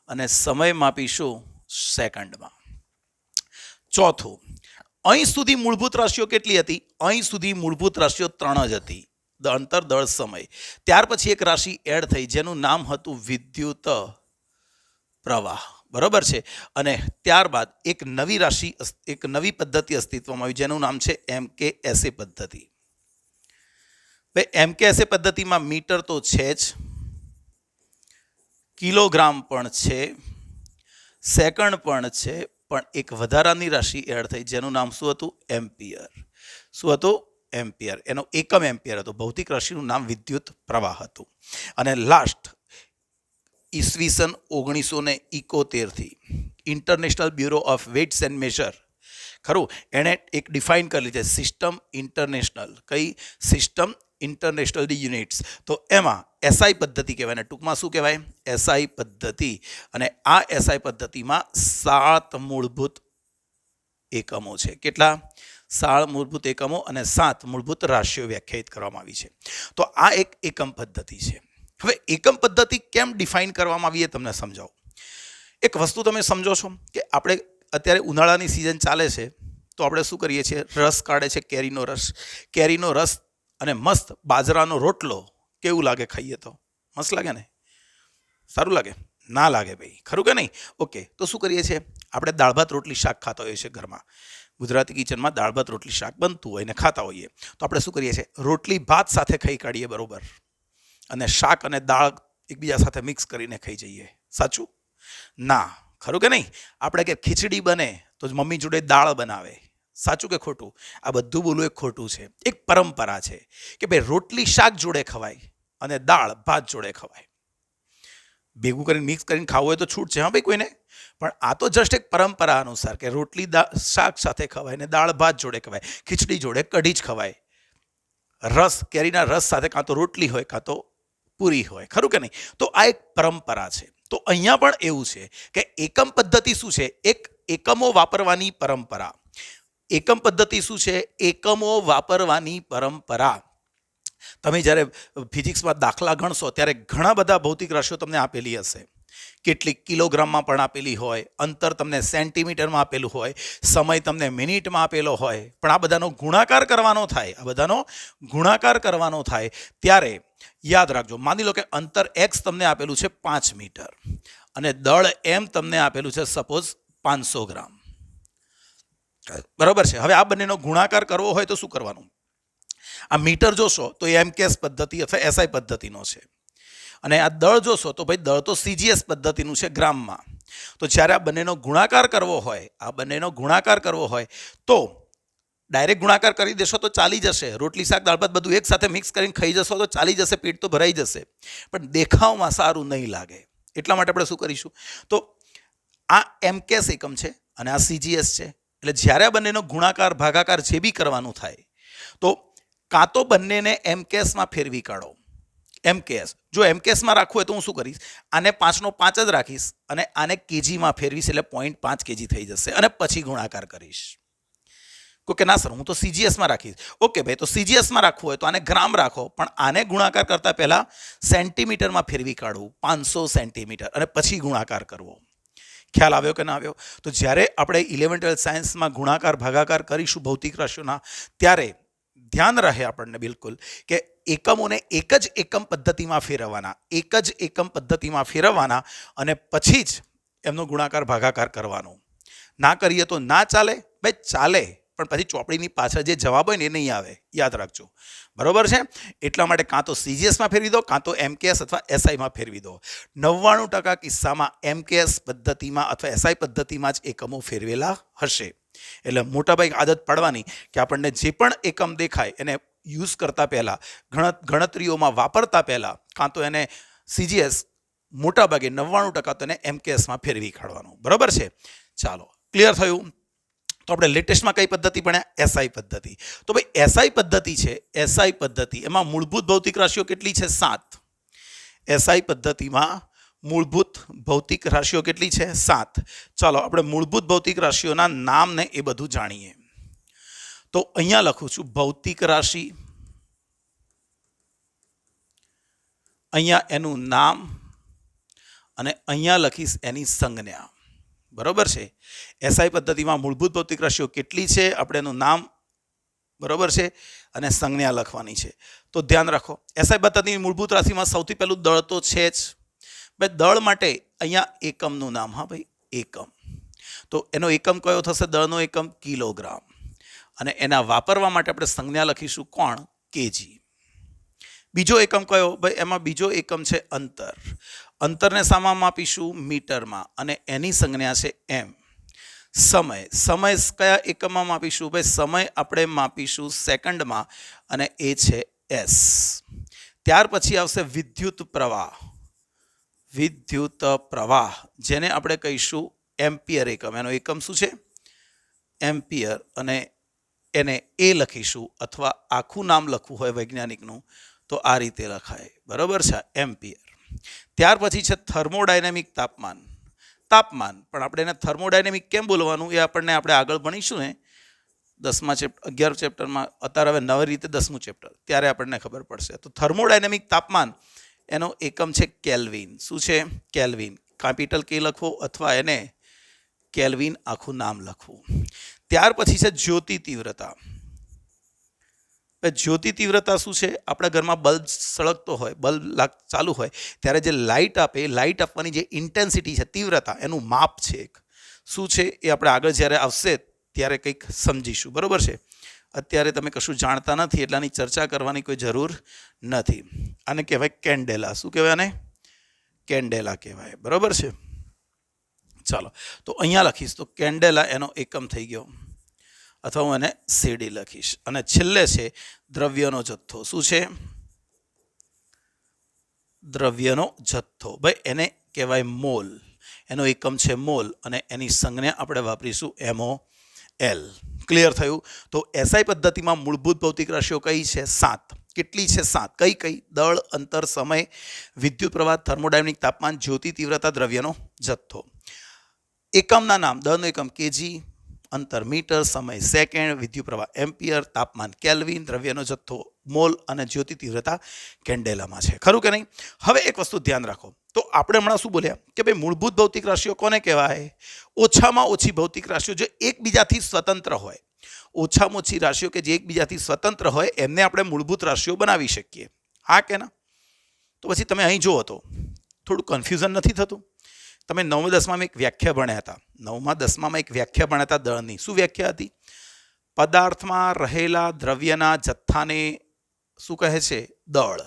અને સમય માપીશું સેકન્ડમાં. ચોથું, અહીં સુધી મૂળભૂત રાશિઓ કેટલી હતી? અહીં સુધી મૂળભૂત રાશિઓ 3 જ હતી, અંતર, દળ, સમય. ત્યાર પછી એક રાશિ એડ થઈ જેનું નામ હતું વિદ્યુત પ્રવાહ, બરોબર છે. અને ત્યારબાદ એક નવી પદ્ધતિ અસ્તિત્વમાં આવી જેનું નામ છે MKSA પદ્ધતિ. MKSA પદ્ધતિમાં મીટર તો છે જ, કિલોગ્રામ પણ છે, સેકન્ડ પણ છે, પણ એક વધારાની રાશિ એડ થઈ જેનું નામ શું હતું? એમ્પિયર. શું હતું? એમ્પિયર. એનો એકમ એમ્પિયર હતો. ભૌતિક રાશિનું નામ વિદ્યુત પ્રવાહ હતું. અને લાસ્ટ ઈસવીસન 1971 થી international bureau of waits and major, ખરું, એણે એક ડિફાઇન કરેલી છે સિસ્ટમ ઇન્ટરનેશનલ. કઈ સિસ્ટમ? International units. તો એમાં SI પદ્ધતિ કહેવાય, ને ટૂંકમાં શું કહેવાય? SI પદ્ધતિ. અને આ SI પદ્ધતિમાં 7 મૂળભૂત એકમો છે. કેટલા? 7 મૂળભૂત એકમો અને 7 મૂળભૂત રાશિઓ વ્યાખ્યાયિત કરવામાં આવી છે. તો આ એક એકમ પદ્ધતિ છે. હવે એકમ પદ્ધતિ કેમ ડિફાઇન કરવામાં આવી એ તમને સમજાવું. એક વસ્તુ તમે સમજો છો કે આપણે અત્યારે ઉનાળાની સિઝન ચાલે છે, તો આપણે શું કરીએ છીએ? રસ કાઢે છે, કેરીનો રસ અને મસ્ત બાજરાનો રોટલો. કેવું લાગે ખાઈએ તો? મસ્ત લાગે ને? સારું લાગે? ના લાગે ભાઈ, ખરું કે નહીં? ઓકે, તો શું કરીએ છીએ? આપણે દાળ ભાત રોટલી શાક ખાતા હોઈએ છીએ ઘરમાં. ગુજરાતી કિચનમાં દાળ ભાત રોટલી શાક બનતું હોય ને ખાતા હોઈએ. તો આપણે શું કરીએ છીએ? રોટલી ભાત સાથે ખાઈ કાઢીએ, બરોબર, અને શાક અને દાળ એકબીજા સાથે મિક્સ કરીને ખાઈ જઈએ. સાચું? ના, ખરું કે નહીં? આપણે કે ખીચડી બને તો જ મમ્મી જોડે દાળ બનાવે. સાચું કે ખોટું? આ બધું બોલવું એક ખોટું છે. એક પરંપરા છે કે ભાઈ રોટલી શાક જોડે ખવાય અને દાળ ભાત જોડે ખવાય. ભેગું કરીને મિક્સ કરીને ખાવું હોય તો છૂટ છે, હા ભાઈ, કોઈને. પણ આ તો જસ્ટ એક પરંપરા અનુસાર કે રોટલી શાક સાથે ખવાય ને દાળ ભાત જોડે ખવાય, ખીચડી જોડે કઢી જ ખવાય. રસ, કેરીના રસ સાથે કાં તો રોટલી હોય કાં તો પૂરી હોય, ખરું કે નહીં? તો આ એક પરંપરા છે. તો અહીંયા પણ એવું છે કે એકમ પદ્ધતિ શું છે? એક એકમો વાપરવાની પરંપરા. એકમ પદ્ધતિ શું છે? એકમો વાપરવાની પરંપરા. તમે જ્યારે ફિઝિક્સમાં દાખલા ગણશો ત્યારે ઘણા બધા ભૌતિક રાશિઓ તમને આપેલી હશે. કેટલીક કિલોગ્રામમાં પણ આપેલી હોય, અંતર તમને સેન્ટીમીટરમાં આપેલું હોય, સમય તમને મિનિટમાં આપેલો હોય, પણ આ બધાનો ગુણાકાર કરવાનો થાય ત્યારે યાદ રાખજો. માની લો કે અંતર x તમને આપેલું છે 5 મીટર અને દળ m તમને આપેલું છે સપોઝ 500 ગ્રામ, બરોબર છે. હવે આ બંનેનો ગુણાકાર કરવો હોય તો શું કરવાનું? આ મીટર જોશો તો MKS પદ્ધતિ અથવા SI પદ્ધતિનો છે, અને આ દળ જોશો તો ભાઈ દળ તો CGS પદ્ધતિનું છે ગ્રામમાં. તો જ્યારે આ બંનેનો ગુણાકાર કરવો હોય તો ડાયરેક્ટ ગુણાકાર કરી દેશો તો ચાલી જશે. રોટલી શાક દાળ ભાત બધું એક સાથે મિક્સ કરીને ખાઈ જશો તો ચાલી જશે, પેટ તો ભરાઈ જશે, પણ દેખાવમાં સારું નહીં લાગે. એટલા માટે આપણે શું કરીશું? તો આ MKS એકમ છે અને આ CGS છે. એટલે જ્યારે આ બંનેનો ગુણાકાર ભાગાકાર જે બી કરવાનું થાય તો કાં તો બંનેને MKSમાં ફેરવી કાઢો. MKS જો MKSમાં રાખવું હોય તો હું શું કરીશ? આને 5 નો 5 જ રાખીશ અને આને કેજીમાં ફેરવીશ, એટલે 0.5 kg થઈ જશે અને પછી ગુણાકાર કરીશ. કે ના સર, હું તો CGSમાં રાખીશ. ઓકે ભાઈ, તો CGSમાં રાખવું હોય તો આને ગ્રામ રાખો, પણ આને ગુણાકાર કરતા પહેલા સેન્ટીમીટરમાં ફેરવી કાઢવું, 500 સેન્ટીમીટર, અને પછી ગુણાકાર કરવો. ખ્યાલ આવ્યો કે ના આવ્યો? તો જ્યારે આપણે 11th 12th સાયન્સમાં ગુણાકાર ભાગાકાર કરીશું ભૌતિક રાશિઓના, ત્યારે ધ્યાન રહે આપણને બિલકુલ કે એકમોને એક જ એકમ પદ્ધતિમાં ફેરવવાના અને પછી જ એમનો ગુણાકાર ભાગાકાર કરવાનો. ના કરીએ તો ના ચાલે ભાઈ, ચાલે, પણ પછી ચોપડીની પાછળ જે જવાબ હોય ને એ નહીં આવે, યાદ રાખજો, બરોબર છે? એટલા માટે કાં તો CGSમાં ફેરવી દો કાં તો MKS અથવા SIમાં ફેરવી દો. 99% કિસ્સામાં MKS પદ્ધતિમાં અથવા SI પદ્ધતિમાં જ એકમો ફેરવેલા હશે. એટલે મોટાભાગે આદત પાડવાની કે આપણને જે પણ એકમ દેખાય એને યુઝ કરતા પહેલાં, ગણતરીઓમાં વાપરતા પહેલાં કાં તો એને CGS, મોટાભાગે 99% તો એને MKSમાં ફેરવી કાઢવાનું, બરોબર છે? ચાલો, ક્લિયર થયું? તો આપણે લેટેસ્ટમાં કઈ પદ્ધતિ ભણ્યા? એસઆઈ પદ્ધતિ. તો ભાઈ એસઆઈ પદ્ધતિ છે, એસઆઈ પદ્ધતિ એમાં મૂળભૂત ભૌતિક રાશિઓ કેટલી છે? 7. એસઆઈ પદ્ધતિમાં મૂળભૂત ભૌતિક રાશિઓ કેટલી છે? 7. ચાલો આપણે મૂળભૂત ભૌતિક રાશિઓના નામ ને એ બધું જાણીએ. તો અહીંયા લખું છું ભૌતિક રાશિ, અહીંયા એનું નામ અને અહીંયા લખીશ એની સંજ્ઞા. બરોબર છે. એસઆઈ પદ્ધતિમાં મૂળભૂત ભૌતિક રાશિઓ કેટલી છે, આપણે એનું નામ બરોબર છે અને સંજ્ઞા લખવાની છે. તો ધ્યાન રાખો, એસઆઈ પદ્ધતિની મૂળભૂત રાશિમાં સૌથી પહેલું દળ તો છે જ. ભાઈ દળ માટે અહીંયા એકમનું નામ, હા ભાઈ એકમ. તો એનો એકમ કયો થશે? દળનો એકમ કિલોગ્રામ. અને એના વાપરવા માટે આપણે સંજ્ઞા લખીશું કોણ? કેજી. બીજો એકમ કયો? ભાઈ એમાં બીજો એકમ છે અંતર. અંતરને શામાં માપીશું? મીટરમાં. અને એની સંજ્ઞા છે એમ. સમય, સમય કયા એકમમાં માપીશું? ભાઈ સમય આપણે માપીશું સેકન્ડમાં અને એ છે એસ. ત્યાર પછી આવશે વિદ્યુત પ્રવાહ. વિદ્યુત પ્રવાહ જેને આપણે કહીશું એમ્પિયર એકમ. એનો એકમ શું છે? એમ્પિયર. અને એને એ લખીશું, અથવા આખું નામ લખવું હોય વૈજ્ઞાનિકનું તો આ રીતે લખાય. બરોબર છે, એમ્પિયર. ત્યાર પછી છે થર્મોડાયનેમિક તાપમાન. તાપમાન પણ આપણે એને થર્મોડાયનેમિક કેમ બોલવાનું એ આપણે આગળ ભણીશું ને 10મા ચેપ્ટર 11 ચેપ્ટરમાં. અત્યારે હવે નવી રીતે 10મું ચેપ્ટર, ત્યારે આપણને ખબર પડશે. તો થર્મોડાયનેમિક તાપમાન એનો એકમ છે કેલ્વિન. શું છે? કેલ્વિન. કેપિટલ કે લખવો અથવા એને કેલ્વિન આખું નામ લખવું. ત્યાર પછી છે જ્યોતિ તીવ્રતા. જ્યોતિ તીવ્રતા શું છે? આપણા ઘરમાં બલ્બ સળગતો હોય, બલ્બ ચાલુ હોય ત્યારે જે લાઇટ આપે, લાઇટ આપવાની જે ઇન્ટેન્સિટી છે, તીવ્રતા, એનું માપ છે એક. શું છે એ આપણે આગળ જ્યારે આવશે ત્યારે કંઈક સમજીશું. બરોબર છે. અત્યારે તમે કશું જાણતા નથી એટલાની ચર્ચા કરવાની કોઈ જરૂર નથી. આને કહેવાય કેન્ડેલા. શું કહેવાય આને? કેન્ડેલા કહેવાય. બરોબર છે. ચાલો તો અહીંયા લખીશ તો કેન્ડેલા એનો એકમ થઈ ગયો, અથવા હું એને સીડી લખીશ. અને છેલ્લે છે દ્રવ્યનો જથ્થો. શું છે? દ્રવ્યનો જથ્થો. ભાઈ એને કહેવાય મોલ. એનો એકમ છે મોલ અને એની સંજ્ઞા આપણે વાપરીશું MOL. ક્લિયર થયું? તો એસઆઈ પદ્ધતિમાં મૂળભૂત ભૌતિક રાશિઓ કઈ છે? 7. કેટલી છે? 7. કઈ કઈ? દળ, અંતર, સમય, વિદ્યુત પ્રવાહ, થર્મોડાયનેમિક તાપમાન, જ્યોતિ તીવ્રતા, દ્રવ્યનો જથ્થો. એકમના નામ: દળનો એકમ કેજી, અંતર મીટર, સમય સેકન્ડ, વિદ્યુત પ્રવાહ એમ્પિયર, તાપમાન કેલ્વિન, દ્રવ્યનો જથ્થો મોલ અને જ્યોતિ તીવ્રતા કેન્ડેલામાં છે. ખરું કે નહીં? હવે એક વસ્તુ ધ્યાન રાખો. તો આપણે હમણાં શું બોલ્યા કે ભાઈ મૂળભૂત ભૌતિક રાશિઓ કોને કહેવાય? ઓછામાં ઓછી ભૌતિક રાશિઓ જે એકબીજાથી સ્વતંત્ર હોય. ઓછામાં ઓછી રાશિઓ કે જે એકબીજાથી સ્વતંત્ર હોય એમને આપણે મૂળભૂત રાશિઓ બનાવી શકીએ. હા કે ના? તો પછી તમે અહીં જુઓ તો થોડું કન્ફ્યુઝન નથી થતું? તમે 9મા 10મામાં એક વ્યાખ્યા ભણ્યા હતા. 9મા 10મામાં એક વ્યાખ્યા ભણ્યા હતા દળની. શું વ્યાખ્યા હતી? પદાર્થમાં રહેલા દ્રવ્યના જથ્થાને શું કહે છે? દળ.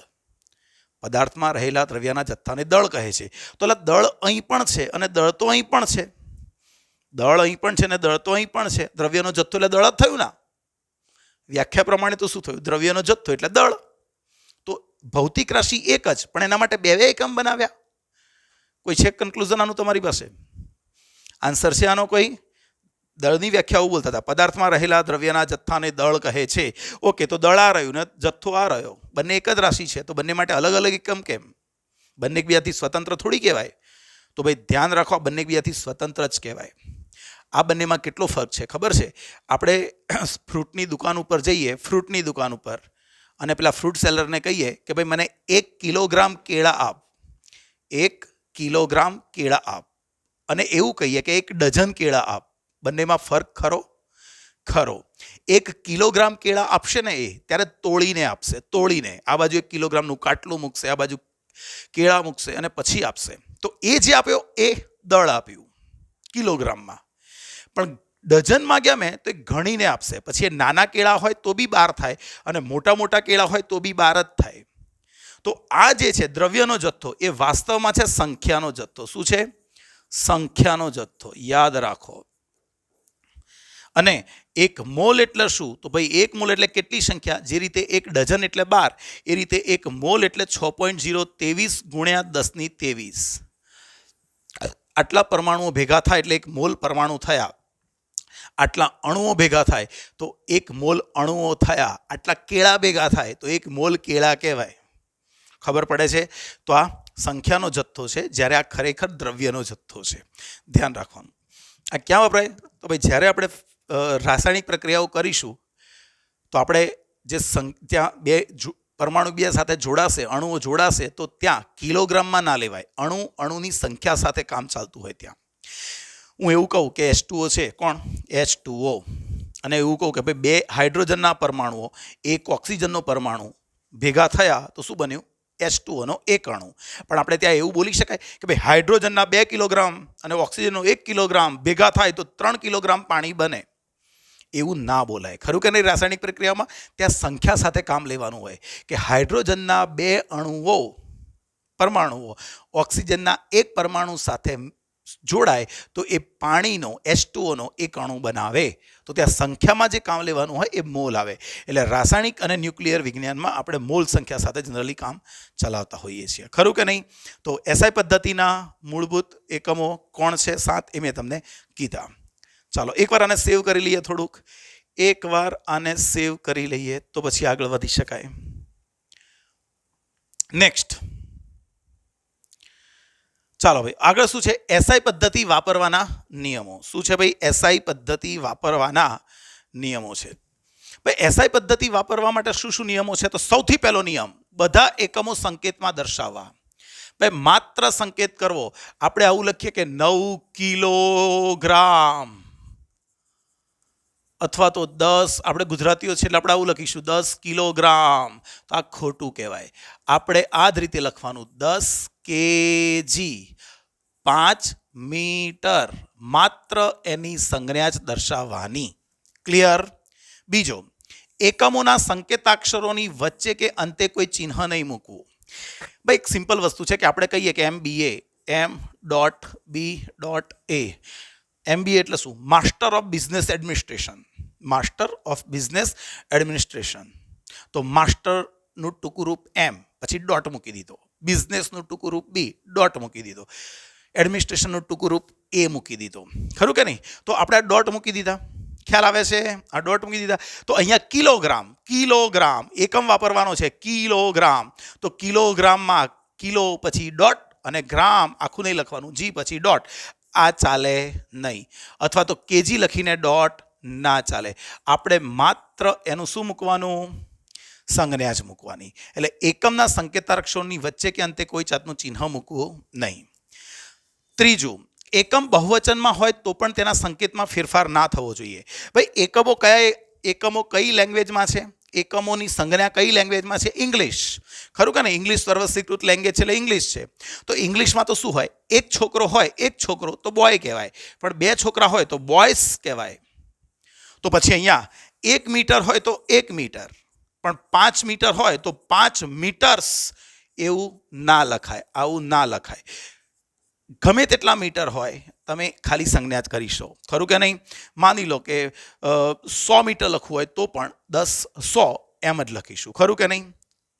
પદાર્થમાં રહેલા દ્રવ્યના જથ્થાને દળ કહે છે. તો દળ અહીં પણ છે અને દળ તો અહીં પણ છે. દળ અહીં પણ છે અને દળ તો અહીં પણ છે. દ્રવ્યનો જથ્થો એટલે દળ જ થયું ના? વ્યાખ્યા પ્રમાણે તો શું થયું? દ્રવ્યનો જથ્થો એટલે દળ. તો ભૌતિક રાશિ એક જ, પણ એના માટે બે એકમ બનાવ્યા. કોઈ છે કન્ક્લુઝન આનું તમારી પાસે? આન્સર છે આનો કોઈ? દળની વ્યાખ્યા આવું બોલતા હતા, પદાર્થમાં રહેલા દ્રવ્યના જથ્થાને દળ કહે છે. ઓકે, તો દળ આ રહ્યું ને જથ્થો આ રહ્યો. બંને એક જ રાશિ છે, તો બંને માટે અલગ અલગ એકમ કેમ? બંને એકબીજાથી સ્વતંત્ર થોડી કહેવાય. તો ભાઈ ધ્યાન રાખો, આ બંને એકબીજાથી સ્વતંત્ર જ કહેવાય. આ બંનેમાં કેટલો ફરક છે ખબર છે? આપણે ફ્રૂટની દુકાન ઉપર જઈએ, ફ્રૂટની દુકાન ઉપર, અને પેલા ફ્રૂટ સેલરને કહીએ કે ભાઈ મને 1 કિલોગ્રામ કેળા આપ. 1 કિલોગ્રામ કેળા આપ. અને એવું કહીએ કે 1 ડઝન કેળા આપ. બંનેમાં ફરક ખરો? ખરો. 1 કિલોગ્રામ કેળા આપશે ને એ ત્યારે તોડીને આપશે. તોડીને આ બાજુ 1 કિલોગ્રામનું કાટલું મૂકશે, આ બાજુ કેળા મૂકશે અને પછી આપશે. તો એ જે આપ્યો એ દળ આપ્યું કિલોગ્રામમાં. પણ ડઝનમાં ગયા મેં તો ગણીને આપશે. પછી એ નાના કેળા હોય તો બી 12 થાય અને મોટા મોટા કેળા હોય તો બી 12 જ થાય. તો આ જે છે દ્રવ્યનો જથ્થો એ વાસ્તવમાં છે સંખ્યાનો જથ્થો. શું છે? સંખ્યાનો જથ્થો. યાદ રાખો. અને 1 મોલ એટલે શું? તો ભાઈ 1 મોલ એટલે કેટલી સંખ્યા? જે રીતે 1 ડઝન એટલે 12, એ રીતે 1 મોલ એટલે 6.023 ગુણ્યા 1023. આટલા પરમાણુઓ ભેગા થાય એટલે 1 મોલ પરમાણુ થયા. આટલા અણુઓ ભેગા થાય તો 1 મોલ અણુઓ થયા, આટલા કેળા ભેગા થાય તો 1 મોલ કેળા કહેવાય. ખબર પડે છે? તો આ સંખ્યાનો જથ્થો છે, જ્યારે આ ખરેખર દ્રવ્યનો જથ્થો છે. ધ્યાન રાખવાનું. આ ક્યાં વપરાય? તો ભાઈ જ્યારે આપણે રાસાયણિક પ્રક્રિયાઓ કરીશું તો આપણે જે ત્યાં બે પરમાણુ બે સાથે જોડાશે, અણુઓ જોડાશે, તો ત્યાં કિલોગ્રામમાં ના લેવાય. અણુની સંખ્યા સાથે કામ ચાલતું હોય ત્યાં. હું એવું કહું કે H2O છે, કોણ? H2O. અને એવું કહું કે ભાઈ 2 હાઇડ્રોજનના પરમાણુઓ, 1 ઓક્સિજનનો પરમાણુ ભેગા થયા તો શું બન્યું? H2O નો 1 અણુ. પણ આપણે ત્યાં એવું બોલી શકાય કે ભાઈ હાઇડ્રોજનના 2 કિલોગ્રામ અને ઓક્સિજનનો 1 કિલોગ્રામ ભેગા થાય તો 3 કિલોગ્રામ પાણી બને? એવું ના બોલાય. ખરું કે નહીં? રાસાયણિક પ્રક્રિયામાં ત્યાં સંખ્યા સાથે કામ લેવાનું હોય કે હાઇડ્રોજનના 2 પરમાણુઓ ઓક્સિજનના 1 પરમાણુ સાથે જોડાય તો એ પાણીનો H2O નો 1 અણુ બનાવે. તો ત્યાં સંખ્યામાં જે કામ લેવાનું હોય એ મોલ આવે. એટલે રાસાયણિક અને ન્યુક્લિયર વિજ્ઞાનમાં આપણે મોલ સંખ્યા સાથે જનરલી કામ ચલાવતા હોઈએ છીએ. ખરું કે નહીં? તો SI પદ્ધતિના મૂળભૂત એકમો કોણ છે? 7 એ મેં તમને કીધા. ચાલો એકવાર આને સેવ કરી લઈએ. એકવાર આને સેવ કરી લઈએ તો પછી આગળ વધી શકાય. નેક્સ્ટ ચાલો ભાઈ, આગળ શું છે? SI પદ્ધતિ વાપરવાના નિયમો. શું છે ભાઈ? SI પદ્ધતિ વાપરવાના નિયમો છે. ભાઈ SI પદ્ધતિ વાપરવા માટે શું શું નિયમો છે? તો સૌથી પહેલો નિયમ, બધા એકમો સંકેતમાં દર્શાવવા. ભાઈ માત્ર સંકેત કરવો. આપણે આવું લખીએ કે 9 કિલોગ્રામ અથવા તો 10, આપણે ગુજરાતીઓ છે એટલે આપણે આવું લખીશું 10 કિલોગ્રામ. તો આ ખોટું કહેવાય. આપણે આ જ રીતે લખવાનું 10 કેજી 5 મીટર. માત્ર એની સંજ્ઞા જ દર્શાવવાની. ક્લિયર? બીજો, એકમોના સંકેતાક્ષરોની વચ્ચે કે અંતે કોઈ ચિહ્ન નહીં મૂકવું. ભાઈ એક સિમ્પલ વસ્તુ છે કે આપણે કહીએ કે MBA, M.B.A. MBA એટલે શું? Master of business administration. Master of business administration. તો માસ્ટરનું ટૂંકું રૂપ M, પછી ડોટ મૂકી દીધો. બિઝનેસનું ટૂંકું રૂપ B, ડોટ મૂકી દીધો. એડમિનિસ્ટ્રેશનનું ટૂંકું રૂપ A મૂકી દીધો. ખરું કે નહીં? તો આપણે આ ડોટ મૂકી દીધા. ખ્યાલ આવે છે? આ ડોટ મૂકી દીધા. તો અહીંયા કિલોગ્રામ એકમ વાપરવાનો છે. કિલોગ્રામ. તો કિલોગ્રામમાં કિલો પછી ડોટ અને ગ્રામ આખું નહીં લખવાનું, G પછી ડોટ. આ ચાલે નહીં. અથવા તો કેજી લખીને ડોટ ના ચાલે. આપણે માત્ર એનું શું મૂકવાનું? સંજ્ઞા જ મૂકવાની. એટલે એકમના સંકેતાક્ષરોની વચ્ચે કે અંતે કોઈ જાતનું ચિહ્ન મૂકવું નહીં. ત્રીજું, એકમ બહુવચનમાં હોય તો પણ તેના સંકેતમાં ફેરફાર ના થવો જોઈએ. ભાઈ એકમો કઈ લેંગ્વેજમાં છે? એકમોની સંજ્ઞા કઈ લેંગ્વેજમાં છે? ઇંગ્લિશ. ખરું કે ને? ઇંગ્લિશ સર્વસ્વીકૃત લેંગ્વેજ છે એટલે ઇંગ્લિશ છે. તો ઇંગ્લિશમાં તો શું હોય? એક છોકરો તો બોય કહેવાય, પણ 2 છોકરા હોય તો બોયસ કહેવાય. તો પછી અહીંયા 1 મીટર હોય તો 1 મીટર, પણ 5 મીટર હોય તો 5 મીટર્સ. એવું ના લખાય, આવું ના લખાય. ગમે તેટલા મીટર હોય, તમે ખાલી સંજ્ઞા જ કરીશો. ખરું કે નહીં? માની લો કે 100 મીટર લખવું હોય તો પણ 10 100 એમ જ લખીશું. ખરું કે નહીં?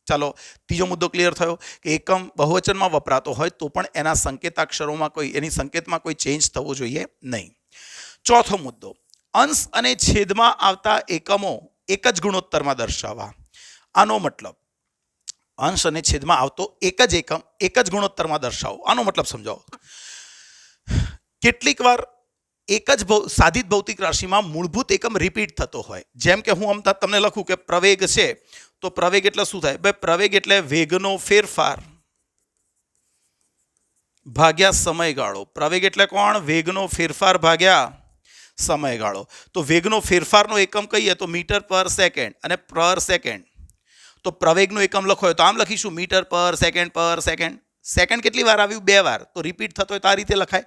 ચાલો ત્રીજો મુદ્દો ક્લિયર થયો કે એકમ બહુવચનમાં વપરાતો હોય તો પણ એના સંકેતાક્ષરોમાં એની સંકેતમાં કોઈ ચેન્જ થવો જોઈએ નહીં. ચોથો મુદ્દો, અંશ અને છેદમાં આવતા એકમો એક જ ગુણોત્તરમાં દર્શાવવા. આનો મતલબ અંશ અને છેદમાં આવતો એક જ એકમ એક જ ગુણોત્તરમાં દર્શાવો. આનો મતલબ સમજાવો. કેટલીક વાર એક જ સાધિત ભૌતિક રાશિમાં મૂળભૂત એકમ રિપીટ થતો હોય. જેમ કે હું તમને લખું કે પ્રવેગ છે, તો પ્રવેગ એટલે શું થાય? ભાઈ પ્રવેગ એટલે વેગનો ફેરફાર ભાગ્યા સમયગાળો. પ્રવેગ એટલે કોણ? વેગનો ફેરફાર ભાગ્યા સમયગાળો. તો વેગનો ફેરફારનો એકમ કહીએ તો મીટર પર સેકન્ડ અને પર સેકન્ડ. તો પ્રવેગનો એકમ લખો તો આમ લખીશું મીટર પર સેકન્ડ પર સેકન્ડ. સેકન્ડ કેટલી વાર આવ્યું? 2 વાર. તો રિપીટ થતો હોય તો આ રીતે લખાય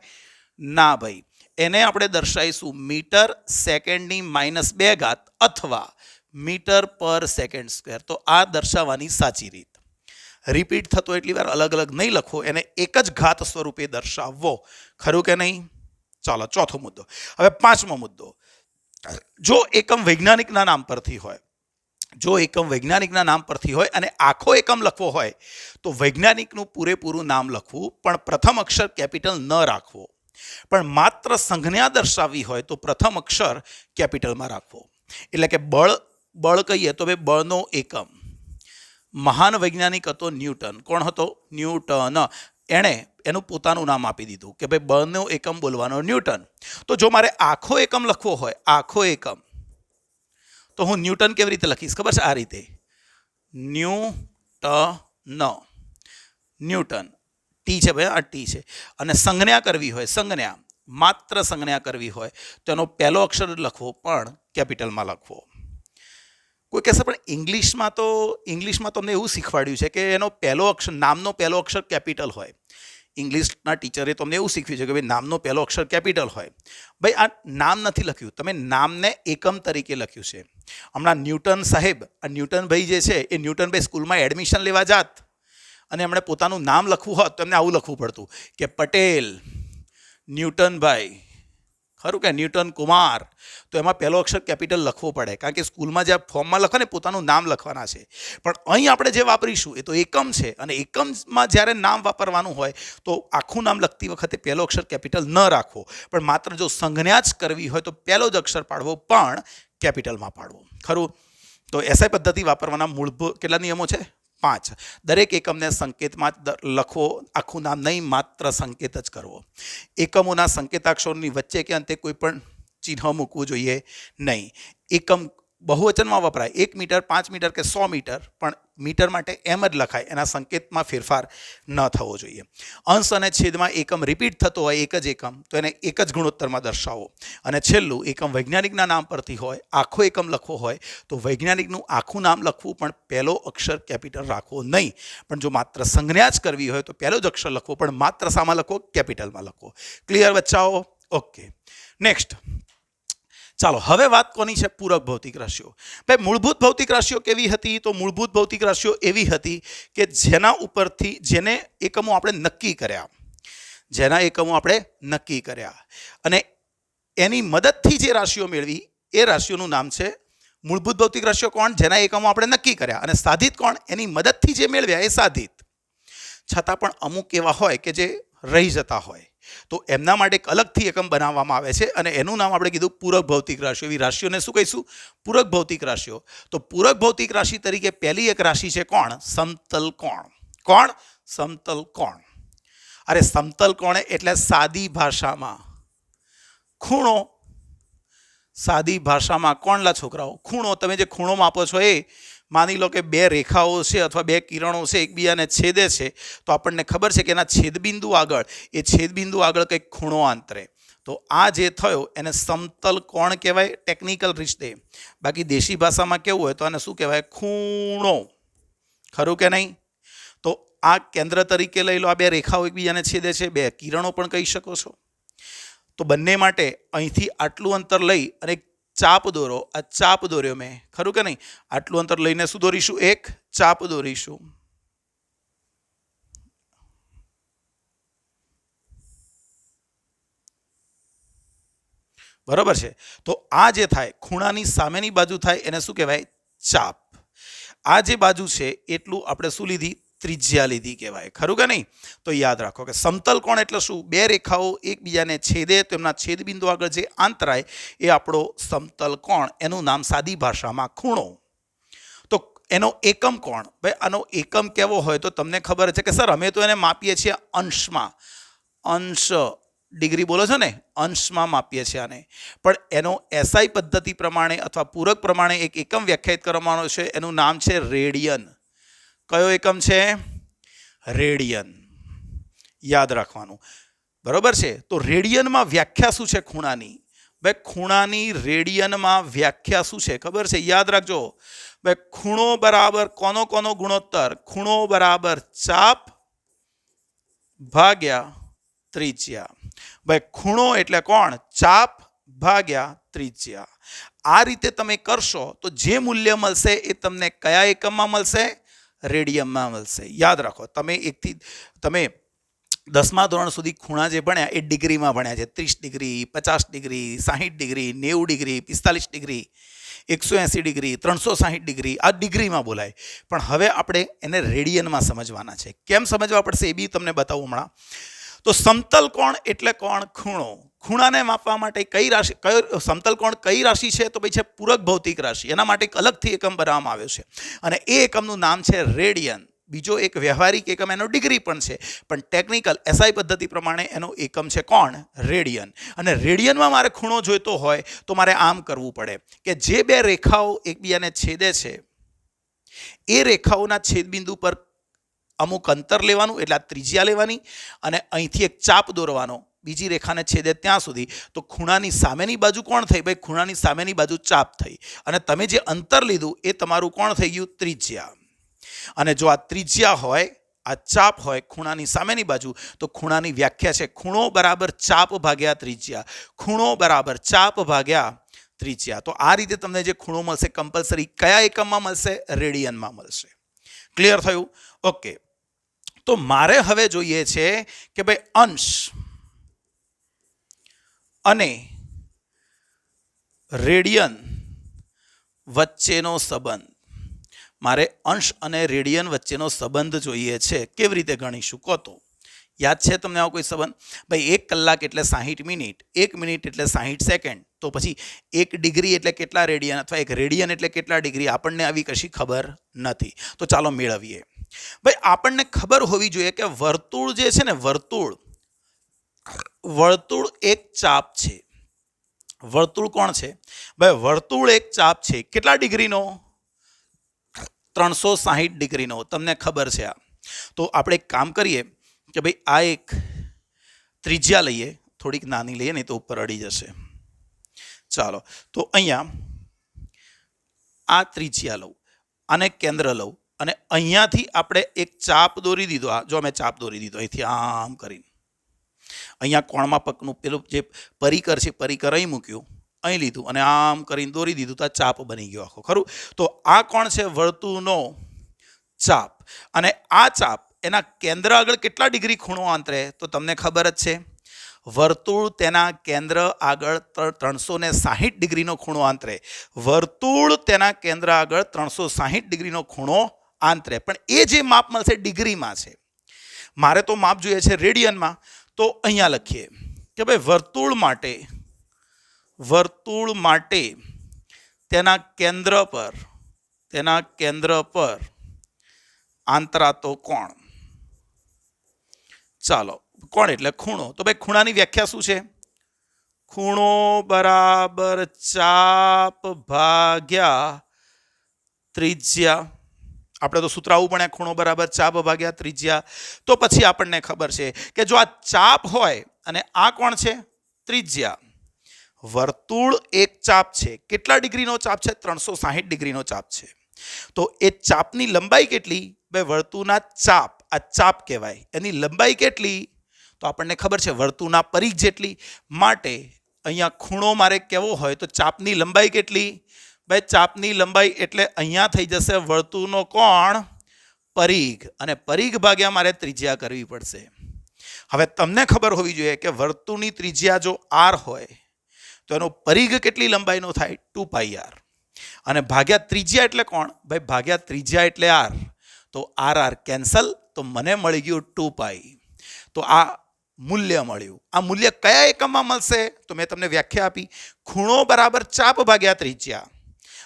ના ભાઈ. એને આપણે દર્શાવીશું મીટર સેકન્ડની -2 અથવા મીટર પર સેકન્ડ સ્ક્વેર. તો આ દર્શાવવાની સાચી રીત. રિપીટ થતો એટલી વાર અલગ અલગ નહીં લખો, એને એક જ ઘાત સ્વરૂપે દર્શાવવો. ખરું કે નહીં? ચાલો ચોથો મુદ્દો. હવે પાંચમો મુદ્દો, જો એકમ વૈજ્ઞાનિકના નામ પરથી હોય અને આખો એકમ લખવો હોય તો વૈજ્ઞાનિકનું પૂરેપૂરું નામ લખવું, પણ પ્રથમ અક્ષર કેપિટલ ન રાખવો. પણ માત્ર સંજ્ઞા દર્શાવવી હોય તો પ્રથમ અક્ષર કેપિટલમાં રાખવો. એટલે કે બળ કહીએ તો ભાઈ બળનો એકમ. મહાન વૈજ્ઞાનિક હતો ન્યૂટન. કોણ હતો? ન્યૂટન. એણે એનું પોતાનું નામ આપી દીધું કે ભાઈ બળનો એકમ બોલવાનો ન્યૂટન. તો જો મારે આખો એકમ લખવો હોય, આખો એકમ, તો હું ન્યૂટન કેવી રીતે લખીશ ખબર છે? આ રીતે ન્યૂટન ટી છે ભાઈ, આ ટી છે. અને સંજ્ઞા કરવી હોય, સંજ્ઞા, માત્ર સંજ્ઞા કરવી હોય તો એનો પહેલો અક્ષર લખવો પણ કેપિટલમાં લખવો. કોઈ કહેશે પણ ઇંગ્લિશમાં તમને એવું શીખવાડ્યું છે કે એનો પહેલો અક્ષર, નામનો પહેલો અક્ષર કેપિટલ હોય. ઇંગ્લિશના ટીચરે તમને એવું શીખવ્યું છે કે ભાઈ નામનો પહેલો અક્ષર કેપિટલ હોય. ભાઈ આ નામ નથી લખ્યું, તમે નામને એકમ તરીકે લખ્યું છે. હમણાં ન્યૂટન સાહેબ, આ ન્યૂટનભાઈ જે છે એ ન્યૂટનભાઈ સ્કૂલમાં એડમિશન લેવા જાત અને એમણે પોતાનું નામ લખવું હોત તો એમને આવું લખવું પડતું કે પટેલ ન્યૂટનભાઈ, ખરું કે ન્યૂટન કુમાર. તો એમાં પહેલો અક્ષર કેપિટલ લખવો પડે, કારણ કે સ્કૂલમાં જે ફોર્મમાં લખો ને પોતાનું નામ લખવાના છે. પણ અહીં આપણે જે વાપરીશું એ તો એકમ છે, અને એકમમાં જ્યારે નામ વાપરવાનું હોય તો આખું નામ લખતી વખતે પહેલો અક્ષર કેપિટલ ન રાખવો, પણ માત્ર જો સંજ્ઞા જ કરવી હોય તો પહેલો જ અક્ષર પાડવો પણ કેપિટલમાં પાડવો. ખરું? તો એસઆઈ પદ્ધતિ વાપરવાના મૂળભૂત કેટલા નિયમો છે? 5. દરેક એકમને સંકેતમાં જ લખવો, આખું નામ નહીં, માત્ર સંકેત જ કરવો. એકમોના સંકેતાક્ષરોની વચ્ચે કે અંતે કોઈ પણ ચિહ્ન મૂકવું જોઈએ નહીં. એકમ બહુવચનમાં વપરાય, 1 મીટર, 5 મીટર કે 100 મીટર, પણ મીટર માટે એમ જ લખાય, એના સંકેતમાં ફેરફાર ન થવો જોઈએ. અંશ અને છેદમાં એકમ રિપીટ થતો હોય, એક જ એકમ, તો એને એક જ ગુણોત્તરમાં દર્શાવો. અને છેલ્લું, એકમ વૈજ્ઞાનિકના નામ પરથી હોય, આખો એકમ લખવો હોય તો વૈજ્ઞાનિકનું આખું નામ લખવું પણ પહેલો અક્ષર કેપિટલ રાખવો નહીં. પણ જો માત્ર સંજ્ઞા જ કરવી હોય તો પહેલો જ અક્ષર લખવો, પણ માત્ર શામાં લખવો? કેપિટલમાં લખવો. ક્લિયર બચ્ચાઓ? Okay, next. ચાલો, હવે વાત કોની છે? પૂરક ભૌતિક રાશિઓ. ભાઈ મૂળભૂત ભૌતિક રાશિઓ કેવી હતી? તો મૂળભૂત ભૌતિક રાશિઓ એવી હતી કે જેના ઉપરથી, જેને એકમો આપણે નક્કી કર્યા, અને એની મદદથી જે રાશિઓ મેળવી એ રાશિઓનું નામ છે મૂળભૂત ભૌતિક રાશિઓ. કોણ? જેના એકમો આપણે નક્કી કર્યા. અને સાધિત કોણ? એની મદદથી જે મેળવ્યા એ સાધિત. છતાં પણ અમુક એવા હોય કે જે રહી જતા હોય, તો એમના માટે એક અલગથી એકમ બનાવવામાં આવે છે, અને એનું નામ આપણે કીધું પૂરક ભૌતિક રાશિઓ. એવી રાશિઓને શું કહીશું? પૂરક ભૌતિક રાશિઓ. તો પૂરક ભૌતિક રાશિ તરીકે પહેલી એક રાશિ છે કોણ? સમતલ કોણ. કોણ? સમતલ કોણ. અરે સમતલ કોણ એટલે સાદી ભાષામાં ખૂણો. સાદી ભાષામાં કોણલા છોકરાઓ? ખૂણો. તમે જે ખૂણો માપો છો એ માની લો કે 2 રેખાઓ છે અથવા 2 કિરણો છે, એકબીજાને છેદે છે, તો આપણને ખબર છે કે એના છેદબિંદુ આગળ કંઈક ખૂણો આંતરે. તો આ જે થયો એને સમતલ કોણ કહેવાય ટેકનિકલ રીતે. બાકી દેશી ભાષામાં કેવું હોય તો આને શું કહેવાય? ખૂણો. ખરું કે નહીં? તો આ કેન્દ્ર તરીકે લઈ લો, આ 2 રેખાઓ એકબીજાને છેદે છે, 2 કિરણો પણ કહી શકો છો. તો બંને માટે અહીંથી આટલું અંતર લઈ અને ચાપ દોરો. આ ચાપ દોર્યો મેં, ખરું કે નહીં? આટલું અંતર લઈને શું દોરીશું? એક ચાપ દોરીશું. બરોબર છે? તો આ જે થાય, ખૂણાની સામેની બાજુ થાય એને શું કહેવાય? ચાપ. આ જે બાજુ છે એટલું આપણે શું લીધી? ત્રિજ્યા લીધી કહેવાય. ખરું કે નહીં? તો યાદ રાખો કે સમતલ કોણ એટલે શું? 2 રેખાઓ એકબીજાને છેદે તો એમના છેદબિંદુ આગળ જે આંતરાય એ આપણો સમતલ કોણ. એનું નામ સાદી ભાષામાં ખૂણો. તો એનો એકમ કોણ? ભાઈ આનો એકમ કેવો હોય તો તમને ખબર છે કે સર અમે તો એને માપીએ છીએ અંશમાં. અંશ, ડિગ્રી બોલો છો ને, અંશમાં માપીએ છીએ આને. પણ એનો એસઆઈ પદ્ધતિ પ્રમાણે અથવા પૂરક પ્રમાણે એક એકમ વ્યાખ્યાયિત કરવામાં આવ્યો છે, એનું નામ છે રેડિયન. કયો એકમ છે? રેડિયન. યાદ રાખવાનું. બરોબર છે? તો રેડિયનમાં વ્યાખ્યા શું છે ખૂણાની? ભાઈ ખૂણાની રેડિયનમાં વ્યાખ્યા શું છે ખબર છે? યાદ રાખજો. ભાઈ ખૂણો બરાબર કોનો ગુણોત્તર? ખૂણો બરાબર ચાપ ભાગ્યા ત્રિજ્યા. ભાઈ ખૂણો એટલે કોણ? ચાપ ભાગ્યા ત્રિજ્યા. આ રીતે તમે કરશો તો જે મૂલ્ય મળશે એ તમને કયા એકમમાં મળશે? રેડિયનમાં મળશે. યાદ રાખો, તમે 10મા ધોરણ સુધી ખૂણા જે ભણ્યા એ ડિગ્રીમાં ભણ્યા છે. 30 degree, 50 degree, 60 degree, 90 degree, 45 degree, 180 degree, 360 degree, આ ડિગ્રીમાં બોલાય. પણ હવે આપણે એને રેડિયનમાં સમજવાના છે. કેમ સમજવા પડશે એ બી તમને બતાવું હમણાં. તો સમતલ કોણ એટલે કોણ? ખૂણો. ખૂણાને માપવા માટે કઈ રાશિ, કયો સમતલ કોણ કઈ રાશિ છે? તો ભાઈ છે પૂરક ભૌતિક રાશિ. એના માટે એક અલગથી એકમ બનાવવામાં આવ્યો છે અને એ એકમનું નામ છે રેડિયન. બીજો એક વ્યવહારિક એકમ એનો ડિગ્રી પણ છે, પણ ટેકનિકલ એસઆઈ પદ્ધતિ પ્રમાણે એનો એકમ છે કોણ? રેડિયન. અને રેડિયનમાં મારે ખૂણો જોઈતો હોય તો મારે આમ કરવું પડે કે જે બે રેખાઓ એકબીજાને છેદે છે એ રેખાઓના છેદબિંદુ પર અમુક અંતર લેવાનું, એટલે આ ત્રિજ્યા લેવાની અને અહીંથી એક ચાપ દોરવાનો બીજી રેખાને છેદે ત્યાં સુધી. તો ખૂણાની સામેની બાજુ કોણ થઈ? ભાઈ ખૂણાની સામેની બાજુ ચાપ થઈ અને તમે જે અંતર લીધું એ તમારું કોણ થઈ ગયું? ત્રિજ્યા. અને જો આ ત્રિજ્યા હોય, આ ચાપ હોય ખૂણાની સામેની બાજુ, તો ખૂણાની વ્યાખ્યા છે ખૂણો બરાબર ચાપ ભાગ્યા ત્રિજ્યા. ખૂણો બરાબર ચાપ ભાગ્યા ત્રિજ્યા. તો આ રીતે તમને જે ખૂણો મળશે કમ્પલસરી કયા એકમમાં મળશે? રેડિયનમાં મળશે. ક્લિયર થયું? ઓકે. તો મારે હવે જોઈએ છે કે ભાઈ અંશ અને રેડિયન વચ્ચેનો સંબંધ. મારે અંશ અને રેડિયન વચ્ચેનો સંબંધ જોઈએ છે. કેવી રીતે ગણીશું કહો તો? યાદ છે તમને આવો કોઈ સંબંધ? ભાઈ 1 કલાક એટલે 60 મિનિટ, 1 મિનિટ એટલે 60 સેકન્ડ. તો પછી 1 ડિગ્રી એટલે કેટલા રેડિયન અથવા 1 રેડિયન એટલે કેટલા ડિગ્રી? આપણને આવી કશી ખબર નથી. તો ચાલો મેળવીએ. ભાઈ આપણને ખબર હોવી જોઈએ કે વર્તુળ જે છે ને, વર્તુળ એક ચાપ છે. વર્તુળ કોણ છે? ભાઈ વર્તુળ એક ચાપ છે. કેટલા ડિગ્રીનો? 360 ડિગ્રીનો. તમને ખબર છે આ. તો આપણે એક કામ કરીએ કે ભાઈ આ એક ત્રિજ્યા લઈએ, થોડીક નાની લઈએ, નહીં તો ઉપર અડી જશે. ચાલો તો અહીંયા આ ત્રિજ્યા લઉં અને કેન્દ્ર લઉં અને અહીંયાથી આપણે એક ચાપ દોરી દીધો. આ જો અમે ચાપ દોરી દીધો અહીંથી આમ કરીને. અહીંયા કોણમાં પગનું પેલું જે પરિકર છે, પરિકર અહીં મૂક્યું, અહીં લીધું અને આમ કરીને દોરી દીધું તો આ ચાપ બની ગયો આખો. ખરું? તો આ કોણ છે? વર્તુળનો ચાપ. અને આ ચાપ એના કેન્દ્ર આગળ કેટલા ડિગ્રી ખૂણો આંતરે? તો તમને ખબર જ છે, વર્તુળ તેના કેન્દ્ર આગળ 360 ડિગ્રીનો ખૂણો આંતરે. વર્તુળ તેના કેન્દ્ર આગળ 360 ડિગ્રીનો ખૂણો આંતરે. પણ એ જે માપ મળશે ડિગ્રીમાં છે. મારે તો માપ જોઈએ છે રેડિયનમાં. તો અહીંયા લખીએ કે ભાઈ વર્તુળ માટે તેના કેન્દ્ર પર આંતરાતો કોણ. ચાલો, કોણ એટલે ખૂણો. તો ભાઈ ખૂણાની વ્યાખ્યા શું છે? ખૂણો બરાબર ચાપ ભાગ્યા ત્રિજ્યા. આપણે તો સૂત્ર આવું પણ ખૂણો બરાબર ચાપ ભાગ્યા ત્રિજ્યા. તો પછી આપણને ખબર છે કે જો આ ચાપ હોય અને આ કોણ છે? ત્રિજ્યા. વર્તુળ એક ચાપ છે. કેટલા ડિગ્રીનો ચાપ છે? 360 ડિગ્રીનો ચાપ છે. તો એ ચાપની લંબાઈ કેટલી? ભાઈ વર્તુળના ચાપ, આ ચાપ કહેવાય, એની લંબાઈ કેટલી? તો આપણને ખબર છે વર્તુળના પરિઘ જેટલી. માટે અહીંયા ખૂણો મારે કેવો હોય તો ચાપની લંબાઈ કેટલી? ભાઈ ચાપની લંબાઈ એટલે અહીંયા થઈ જશે વર્તુળનો કોણ? પરિઘ. અને પરિઘ ભાગ્યા મારે ત્રિજ્યા કરવી પડશે. હવે તમને ખબર હોવી જોઈએ કે વર્તુળની ત્રિજ્યા જો r હોય તો એનો પરિઘ કેટલી લંબાઈનો થાય? 2πr. અને ભાગ્યા ત્રિજ્યા એટલે કોણ? ભાઈ ભાગ્યા ત્રિજ્યા એટલે r. તો r કેન્સલ. તો મને મળી ગયું 2π. તો આ મૂલ્ય મળ્યું. આ મૂલ્ય કયા એકમમાં મળશે? તો મેં તમને વ્યાખ્યા આપી, ખૂણો બરાબર ચાપ ભાગ્યા ત્રિજ્યા.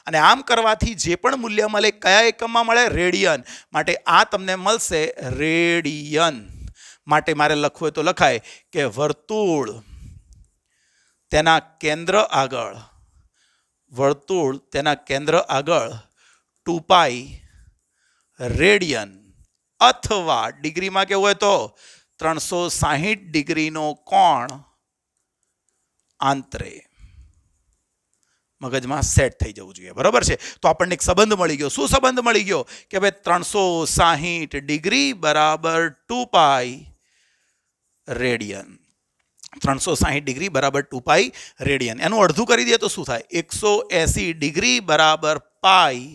અને આમ કરવાથી જે પણ મૂલ્ય મળે કયા એકમમાં મળે? રેડિયન. માટે આ તમને મળશે રેડિયન. માટે મારે લખવું હોય તો લખાય કે વર્તુળ તેના કેન્દ્ર આગળ 2π રેડિયન, અથવા ડિગ્રીમાં કેવું હોય તો 360 ડિગ્રીનો કોણ આંતરે. મગજમાં સેટ થઈ જવું જોઈએ. બરાબર છે? તો આપણને એક સંબંધ મળી ગયો. શું સંબંધ મળી ગયો? કે ભાઈ 360 ડિગ્રી બરાબર 2π રેડિયન. 360 ડિગ્રી બરાબર 2π રેડિયન. એનું અડધું કરી દઈએ તો શું થાય? 180 ડિગ્રી બરાબર પાઈ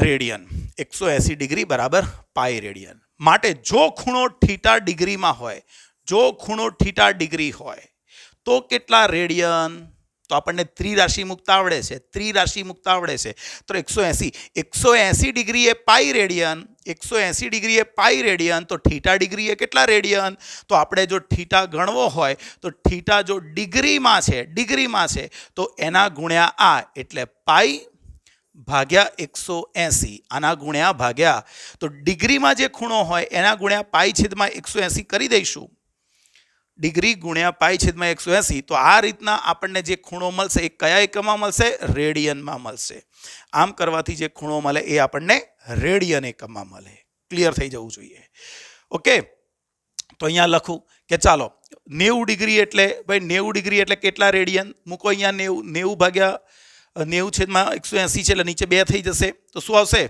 રેડિયન. 180 ડિગ્રી બરાબર પાઈ રેડિયન. માટે જો ખૂણો થીટા ડિગ્રીમાં હોય, તો કેટલા રેડિયન? તો આપણને ત્રિરાશિ મુક્ત આવડે છે. તો 180 ડિગ્રી એ પાઈ રેડિયન, 180 ડિગ્રી એ પાઈ રેડિયન, તો થીટા ડિગ્રી એ કેટલા રેડિયન? તો આપણે જો થીટા ગણવો હોય તો થીટા જો ડિગ્રીમાં છે તો એના ગુણ્યા આ, એટલે પાઈ ભાગ્યા 180, આના ગુણ્યા ભાગ્યા, તો ડિગ્રીમાં જે ખૂણો હોય એના ગુણ્યા પાઈ છેદમાં 180 કરી દઈશું. ડિગ્રી ગુણ્યા પાઈ છેદમાં 180, તો આ રીતના આપણને જે ખૂણો મળશે એ કયા એકમમાં મળશે? રેડિયનમાં મળશે. આમ કરવાથી જે ખૂણો મળે એ આપણને રેડિયન એકમમાં મળે. ક્લિયર થઈ જવું જોઈએ. ઓકે, તો અહીંયા લખું કે ચાલો 90 ડિગ્રી એટલે ભાઈ 90 ડિગ્રી એટલે કેટલા રેડિયન? મૂકો અહીંયા 90 ભાગ્યા 90 છેદમાં 180 છે એટલે નીચે 2 થઈ જશે, તો શું આવશે?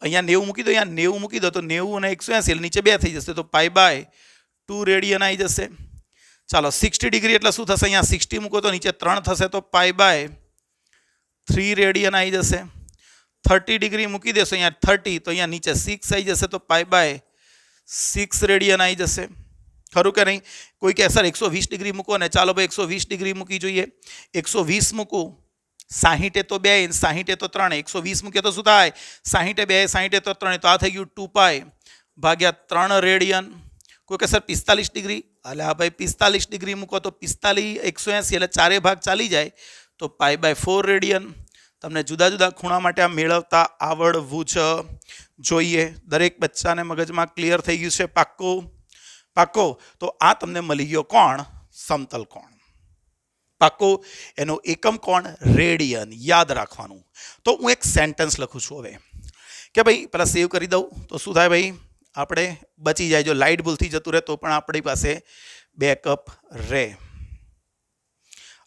અહીંયા 90 મૂકી દો, અહીંયા 90 મૂકી દો, તો 90 અને 180 એટલે નીચે 2 થઈ જશે, તો પાઈ બાય 2 રેડિયન આવી જશે. ચાલો 60 ડિગ્રી એટલે શું થશે? અહીંયા 60 મૂકો તો નીચે 3 થશે, તો પાઈ બાય 3 રેડિયન આવી જશે. 30 ડિગ્રી મૂકી દેશો અહીંયા 30, તો અહીંયા નીચે 6 આવી જશે, તો પાઈ બાય 6 રેડિયન આવી જશે. ખરું કે નહીં? કોઈ કહે સર 120 ડિગ્રી મૂકો ને, ચાલો ભાઈ 120 ડિગ્રી મૂકી જોઈએ. 120 મૂકું, 60 તો 2, 60 તો 3, 120 મૂકીએ તો શું થાય? 60 2, 60 તો 3, તો આ થઈ ગયું 2 પાઈ ભાગ્યા 3 રેડિયન. કોઈ કે સર 45 ડિગ્રી, એટલે હા ભાઈ 45 ડિગ્રી મૂકો તો 45 180 એટલે 4 ભાગ ચાલી જાય, તો પાઈ બાય 4 રેડિયન. તમને જુદા જુદા ખૂણા માટે આ મેળવતા આવડવું જ જોઈએ. દરેક બચ્ચાને મગજમાં ક્લિયર થઈ ગયું છે? પાક્કો. તો આ તમને મળી ગયો કોણ? સમતલ કોણ. પાક્કો. એનો એકમ કોણ? રેડિયન. યાદ રાખવાનું. તો હું એક સેન્ટેન્સ લખું છું હવે કે ભાઈ પેલા સેવ કરી દઉં તો શું થાય ભાઈ? આપણે બચી જાય. જો લાઇટ ભૂલથી જતું રહે તો પણ આપણી પાસે બેકઅપ રહે.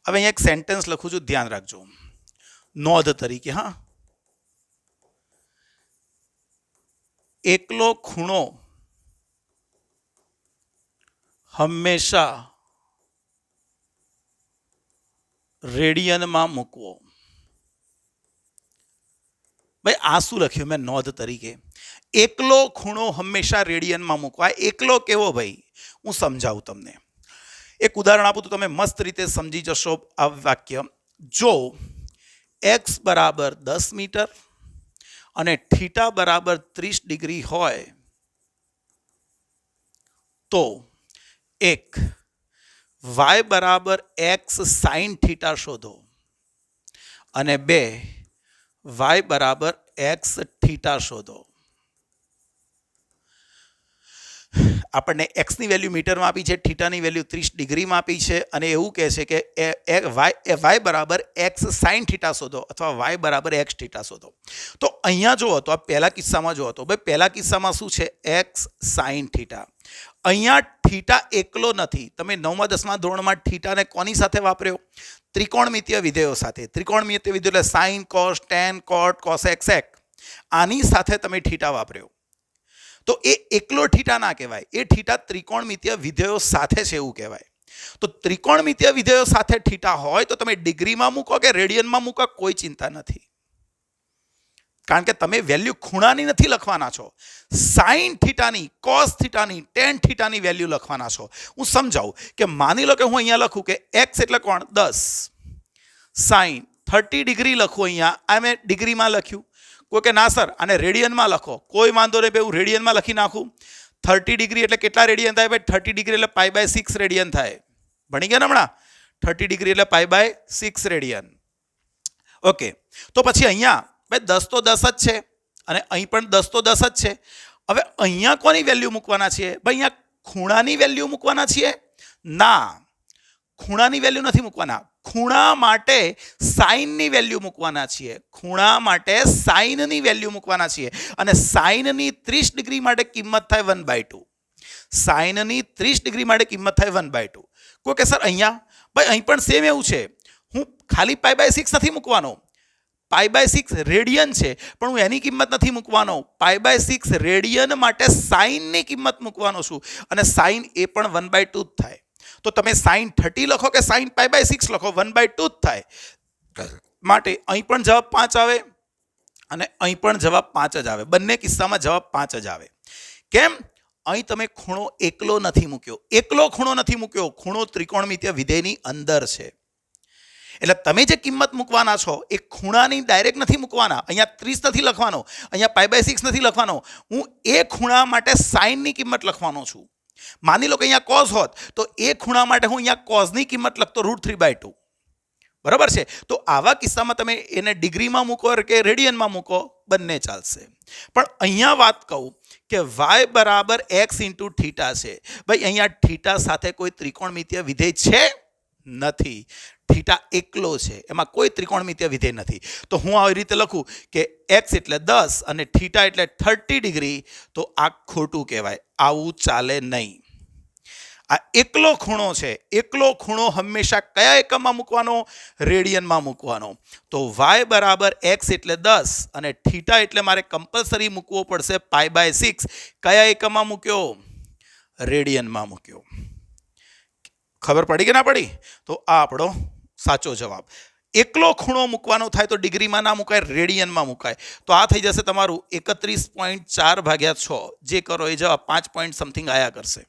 હવે અહીંયા એક સેન્ટેન્સ લખું છું, ધ્યાન રાખજો, નોંધ તરીકે. હા, એકલો ખૂણો હંમેશા રેડિયનમાં મૂકવો. ભાઈ આ શું લખ્યું મેં નોંધ તરીકે? એકલો ખૂણો હંમેશા રેડિયનમાં મૂકવા. એકલો કેવો ભાઈ? હું સમજાવું તમને. એક ઉદાહરણ આપું તો તમે મસ્ત રીતે સમજી જશો આ વાક્ય. જો x બરાબર 10 મીટર અને થીટા બરાબર 30 ડિગ્રી હોય તો એક y બરાબર x સાઇન થીટા શોધો અને 2 y બરાબર x થીટા શોધો. આપણને x ની વેલ્યુ મીટરમાં આપી છે, થીટાની વેલ્યુ 30 ડિગ્રીમાં આપી છે, અને એવું કહે છે કે y બરાબર x સાઇન થીટા શોધો અથવા y બરાબર x થીટા શોધો. તો અહીંયા જુઓ તો આ પહેલા કિસ્સામાં જુઓ તો ભાઈ પહેલા કિસ્સામાં શું છે? x sine theta. અહીંયા થીટા એકલો નથી. તમે 9મા 10મા ધોરણમાં થીટાને કોની સાથે વાપર્યો? ત્રિકોણમિતીય વિધેયો સાથે. ત્રિકોણમિતીય વિધેયો એટલે સાઇન, કોસ, ટેન, કોટ, કોસેક, સેક. આની સાથે તમે થીટા વાપર્યો. તો એ એકલો થીટા ના કહેવાય, એ થીટા ત્રિકોણમિતીય વિધેયો સાથે છે એવું કહેવાય. તો ત્રિકોણમિતીય વિધેયો સાથે થીટા હોય તો તમે ડિગ્રીમાં મૂકો કે રેડિયનમાં મૂકો, કોઈ ચિંતા નથી. કારણ કે તમે વેલ્યુ ખૂણાની નથી લખવાના છો, સાઇન થીટાની, કોસ થીટાની, ટેન થીટાની વેલ્યુ લખવાના છો. હું સમજાવું કે માની લો કે હું અહીંયા લખું કે x એટલે કોણ? 10, સાઇન 30 ડિગ્રી લખું. અહીંયા આ મેં ડિગ્રીમાં લખ્યું. કોઈ કે ના સર આને રેડિયનમાં લખો. કોઈ વાંધો નહીં ભાઈ, હું રેડિયનમાં લખી નાખું. 30 ડિગ્રી એટલે કેટલા રેડિયન થાય ભાઈ? 30 ડિગ્રી એટલે પાઈ બાય 6 રેડિયન થાય. ભણી ગયા ને હમણાં? 30 ડિગ્રી એટલે પાઈ બાય 6 રેડિયન. ઓકે, તો પછી અહીંયા ભાઈ 10 તો 10 જ છે અને અહીં પણ 10 તો 10 જ છે. હવે અહીંયા કોની વેલ્યુ મૂકવાના છીએ ભાઈ? અહીંયા ખૂણાની વેલ્યુ મૂકવાના છીએ? ના, ખૂણાની વેલ્યુ નથી મૂકવાના. ખૂણા માટે સાઇનની વેલ્યુ મૂકવાના છીએ. ખૂણા માટે સાઇનની વેલ્યુ મૂકવાના છીએ. અને સાઇનની 30 ડિગ્રી માટે કિંમત થાય 1/2. સાઇનની 30 ડિગ્રી માટે કિંમત થાય 1/2. કોઈ કે સર અહીંયા ભાઈ અહીં પણ સેમ એવું છે. હું ખાલી પાઈ બાય 6 નથી મૂકવાનો. પાઈ બાય 6 રેડિયન છે પણ હું એની કિંમત નથી મૂકવાનો. પાઈ બાય 6 રેડિયન માટે સાઇનની કિંમત મૂકવાનો છું અને સાઇન એ પણ 1/2 જ થાય. તો તમે સાઇન 30 લખો કે સાઇન પાઈ બાય 6 લખો, 1/2 જ થાય. માટે અહીં પણ જવાબ 5 આવે અને અહીં પણ જવાબ 5 જ આવે. બંને કિસ્સામાં જવાબ 5 જ આવે. કેમ? અહીં તમે ખૂણો એકલો નથી મૂક્યો. એકલો ખૂણો નથી મૂક્યો, ખૂણો ત્રિકોણમિતીય વિધેયની અંદર છે. એટલે તમે જે કિંમત મૂકવાના છો એ ખૂણાની ડાયરેક્ટ નથી મૂકવાના. અહીંયા 30 નથી લખવાનો, અહીંયા π/6 નથી લખવાનો. હું એ ખૂણા માટે સાઇનની કિંમત લખવાનો છું. માની લો કે અહીંયા કોઝ હોત તો એ ખૂણા માટે હું અહીંયા કોઝની કિંમત લખતો √3/2. બરાબર છે. તો આવા કિસ્સામાં તમે એને ડિગ્રીમાં મૂકો કે રેડિયનમાં મૂકો, બંને ચાલશે. પણ અહીંયા વાત કહું કે y બરાબર x ઇન્ટુ થીટા છે. ભાઈ અહીંયા થીટા સાથે કોઈ ત્રિકોણમિતીય વિધેય છે નથી. થીટા એકલો છે, એમાં કોઈ ત્રિકોણમિતીય વિધેય નથી. તો હું આવી રીતે લખું કે x એટલે 10 અને થીટા એટલે 30 ડિગ્રી, તો આ ખોટું કહેવાય. આવું ચાલે નહીં. આ એકલો ખૂણો છે. એકલો ખૂણો હંમેશા કયા એકમમાં મૂકવાનો? રેડિયનમાં મૂકવાનો. તો y બરાબર x એટલે 10 અને થીટા એટલે મારે કમ્પલસરી મૂકવો પડશે π/6. કયા એકમમાં મૂક્યો? રેડિયનમાં મૂક્યો. ખબર પડી કે ના પડી? તો આ આપણો સાચો જવાબ. એકલો ખૂણો મૂકવાનો થાય તો ડિગ્રીમાં ના મુકાય, રેડિયનમાં મુકાય. તો આ થઈ જશે તમારું 31.4/6. જે કરો એ જવાબ 5 પોઈન્ટ સમથિંગ આયા કરશે.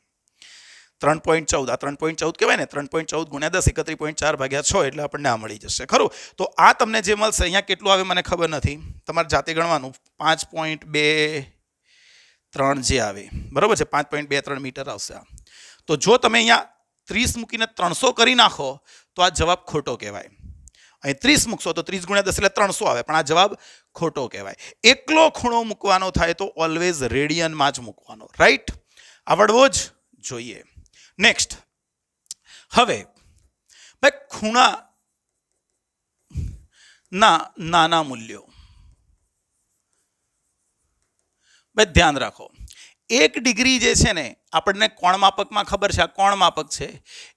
3.14. આ 3.14 કહેવાય ને. 3.14 × 10 31.4/6 એટલે આપણને આ મળી જશે. ખરું? તો આ તમને જે મળશે અહીંયા કેટલું આવે મને ખબર નથી, તમારે જાતે ગણવાનું. 5.23 જે આવે, બરાબર છે, 5.23 મીટર આવશે આ. તો જો તમે અહીંયા 30 મૂકીને 300 કરી નાખો તો આ જવાબ ખોટો કહેવાય. અહીં 30 મૂકશો તો 30 × 10 એટલે 300 આવે, પણ આ જવાબ ખોટો કહેવાય. એકલો ખૂણો મૂકવાનો થાય તો ઓલવેઝ રેડિયનમાં જ મૂકવાનો. રાઈટ? આવડવો જ જોઈએ. નેક્સ્ટ, હવે ભાઈ ખૂણા ના નાના મૂલ્યો. ભાઈ ધ્યાન રાખો, 1 ડિગ્રી જે છે ને, આપણને કોણ માપકમાં ખબર છે, આ કોણ માપક છે.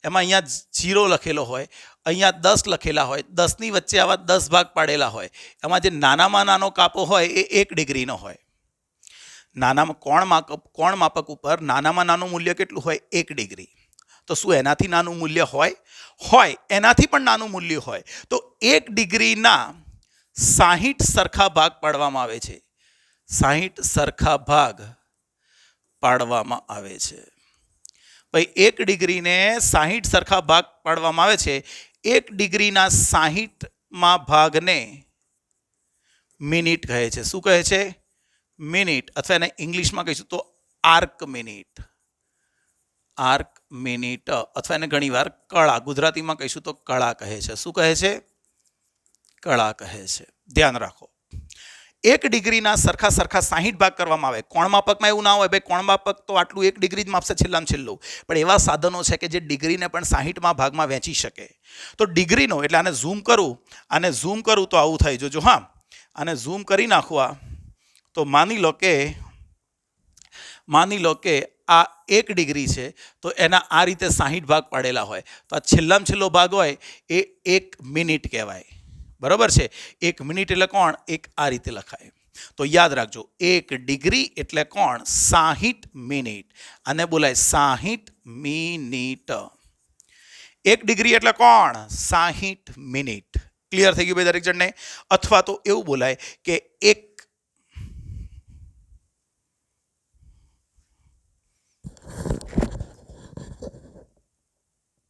એમાં અહીંયા 0 લખેલો હોય, અહીંયા 10 લખેલા હોય, 10ની વચ્ચે આવા 10 ભાગ પાડેલા હોય. એમાં જે નાનામાં નાનો કાપો હોય એ 1 ડિગ્રીનો હોય. નાનામાં કોણ માપક ઉપર નાનામાં નાનું મૂલ્ય કેટલું હોય? 1 ડિગ્રી. તો શું એનાથી નાનું મૂલ્ય હોય? હોય, એનાથી પણ નાનું મૂલ્ય હોય. તો 1 ડિગ્રીના 60 સરખા ભાગ પાડવામાં આવે છે. 60 સરખા ભાગ પાડવામાં આવે છે. ભાઈ 1 ડિગ્રીને 60 સરખા ભાગ પાડવામાં આવે છે. 1 ડિગ્રીના 60માં ભાગને મિનિટ કહે છે. શું કહે છે? મિનિટ. અથવા એને ઇંગ્લિશમાં કહીશું તો આર્ક મિનિટ. Arc minute. અથવા એને ઘણીવાર કળા, ગુજરાતીમાં કહીશું તો કળા કહે છે. શું કહે છે? કળા કહે છે. ધ્યાન રાખો, 1 ડિગ્રીના સરખા 60 ભાગ કરવામાં આવે. કોણ માપકમાં એવું ના હોય ભાઈ, કોણ માપક તો આટલું 1 ડિગ્રી જ માપશે છેલ્લામાં છેલ્લું. પણ એવા સાધનો છે કે જે ડિગ્રીને પણ 60માં ભાગમાં વહેંચી શકે. તો ડિગ્રીનો એટલે આને ઝૂમ કરું તો આવું થાય. જોજો હા, આને ઝૂમ કરી નાખવા તો માની લો કે આ 1 ડિગ્રી છે, તો એના આ રીતે 60 ભાગ પાડેલા હોય. તો આ છેલ્લામાં છેલ્લો ભાગ હોય એ 1 મિનિટ કહેવાય. બરાબર છે? 1 મિનિટ એટલે કોણ? એક આ રીતે લખાય. તો યાદ રાખજો, 1 ડિગ્રી એટલે કોણ? 60 મિનિટ. આને બોલાય 60 મિનિટ. 1 ડિગ્રી એટલે કોણ? 60 મિનિટ. ક્લિયર થઈ ગયું ભાઈ દરેક જણને? અથવા તો એવું બોલાય કે 1